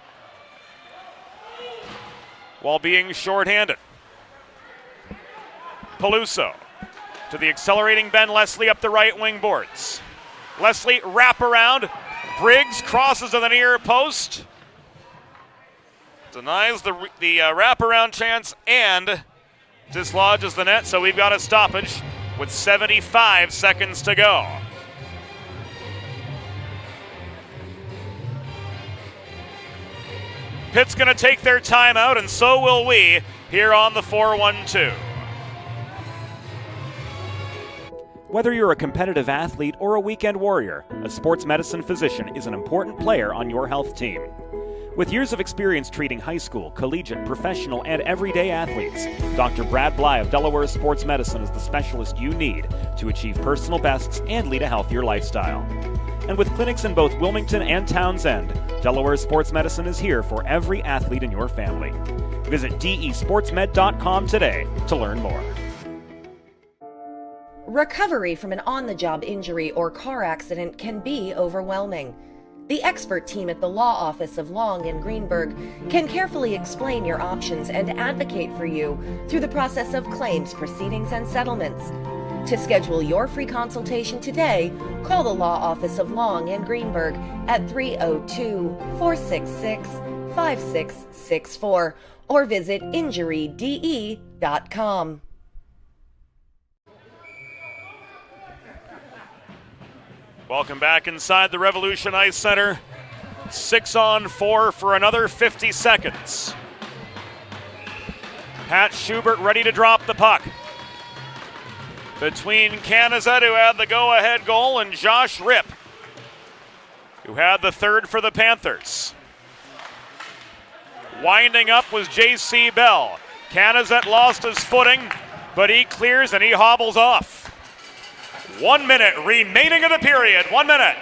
while being shorthanded. Peluso to the accelerating Ben Leslie up the right wing boards. Leslie wrap around. Briggs crosses to the near post. Denies the wraparound chance and dislodges the net, so we've got a stoppage with 75 seconds to go. Pitt's going to take their timeout, and so will we here on the 412. Whether you're a competitive athlete or a weekend warrior, a sports medicine physician is an important player on your health team. With years of experience treating high school, collegiate, professional, and everyday athletes, Dr. Brad Bly of Delaware Sports Medicine is the specialist you need to achieve personal bests and lead a healthier lifestyle. And with clinics in both Wilmington and Townsend, Delaware Sports Medicine is here for every athlete in your family. Visit desportsmed.com today to learn more. Recovery from an on-the-job injury or car accident can be overwhelming. The expert team at the law office of Long and Greenberg can carefully explain your options and advocate for you through the process of claims, proceedings, and settlements. To schedule your free consultation today, call the law office of Long and Greenberg at 302-466-5664 or visit injuryde.com. Welcome back inside the Revolution Ice Center. 6-on-4 for another 50 seconds. Pat Schubert ready to drop the puck. Between Canizet, who had the go-ahead goal, and Josh Ripp, who had the third for the Panthers. Winding up was J.C. Bell. Canizet lost his footing, but he clears and he hobbles off. 1 minute remaining of the period. 1 minute.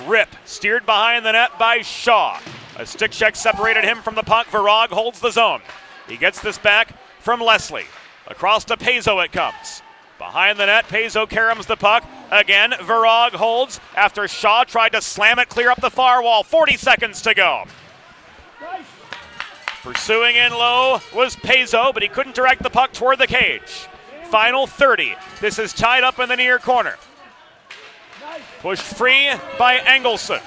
Ripp steered behind the net by Shaw. A stick check separated him from the puck. Virag holds the zone. He gets this back from Leslie. Across to Pezzo it comes. Behind the net, Pezzo caroms the puck. Again, Virag holds after Shaw tried to slam it clear up the far wall. 40 seconds to go. Pursuing in low was Pezzo, but he couldn't direct the puck toward the cage. final 30. This is tied up in the near corner. Pushed free by Engelson.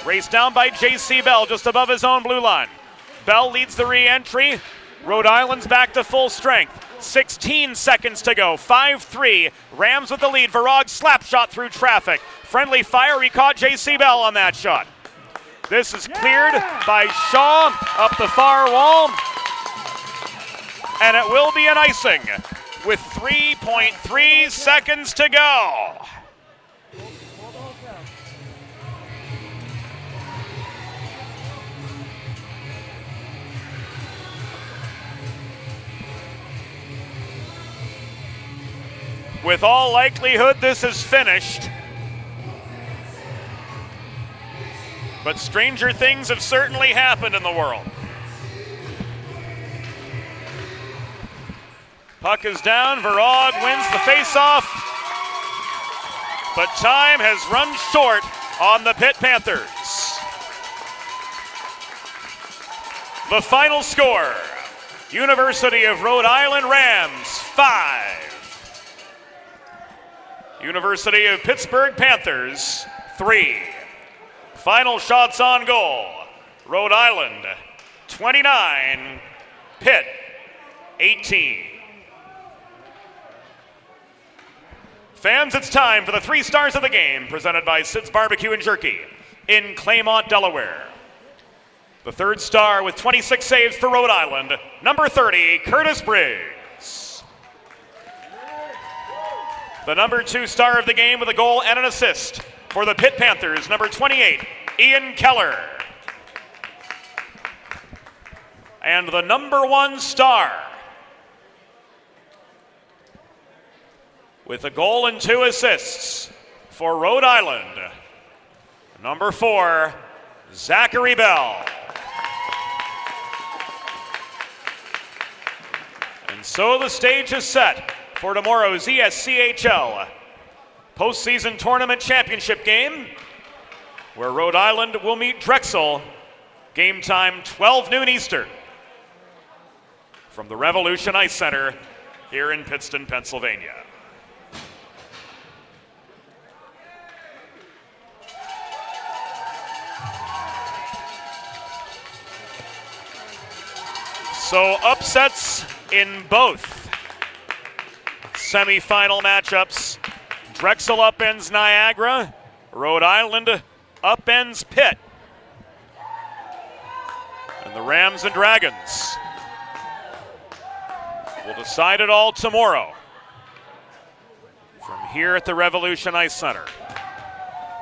Raced down by J.C. Bell just above his own blue line. Bell leads the re-entry. Rhode Island's back to full strength. 16 seconds to go. 5-3. Rams with the lead. Virag slap shot through traffic. Friendly fire. We caught J.C. Bell on that shot. This is cleared by Shaw up the far wall. And it will be an icing with 3.3 seconds to go. With all likelihood, this is finished. But stranger things have certainly happened in the world. Puck is down. Virag wins the faceoff. But time has run short on the Pitt Panthers. The final score, University of Rhode Island Rams 5. University of Pittsburgh Panthers 3. Final shots on goal, Rhode Island 29, Pitt 18. Fans, it's time for the 3 stars of the game, presented by Sid's Barbecue and Jerky in Claymont, Delaware. The 3rd star with 26 saves for Rhode Island, number 30, Curtis Briggs. The number 2 star of the game with a goal and an assist for the Pitt Panthers, number 28, Ian Keller. And the number 1 star with a goal and 2 assists for Rhode Island, number 4, Zachary Bell. And so the stage is set for tomorrow's ESCHL postseason tournament championship game, where Rhode Island will meet Drexel. Game time 12 noon Eastern from the Revolution Ice Center here in Pittston, Pennsylvania. So upsets in both semifinal matchups. Drexel upends Niagara. Rhode Island upends Pitt. And the Rams and Dragons will decide it all tomorrow from here at the Revolution Ice Center.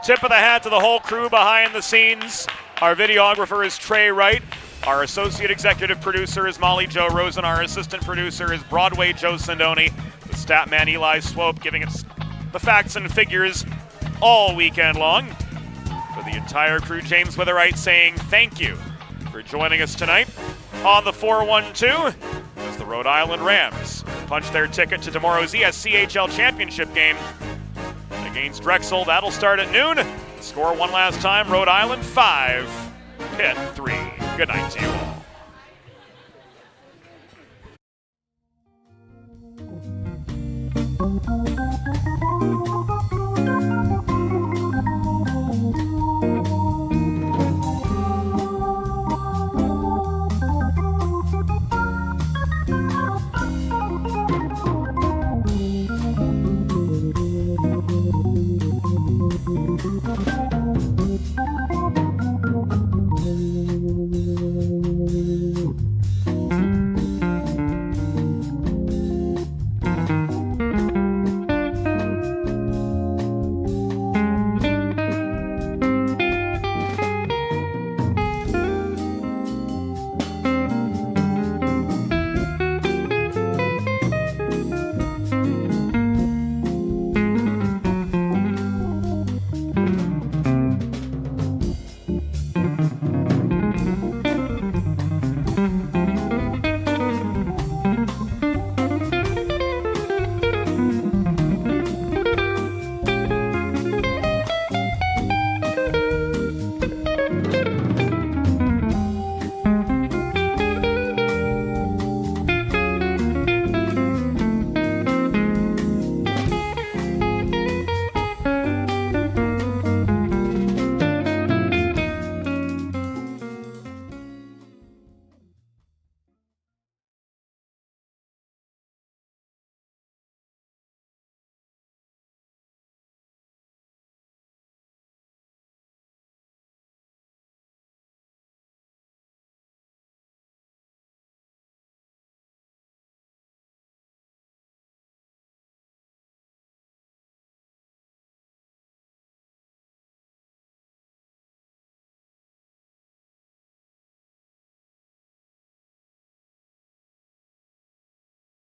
Tip of the hat to the whole crew behind the scenes. Our videographer is Trey Wright. Our associate executive producer is Molly Jo Rosen. Our assistant producer is Broadway Joe Sindoni. The stat man Eli Swope giving us the facts and figures all weekend long. For the entire crew, James Witherite saying thank you for joining us tonight on the 412 as the Rhode Island Rams punch their ticket to tomorrow's ESCHL championship game against Drexel. That'll start at noon. The score one last time, Rhode Island 5, Pitt 3. Good night to you all.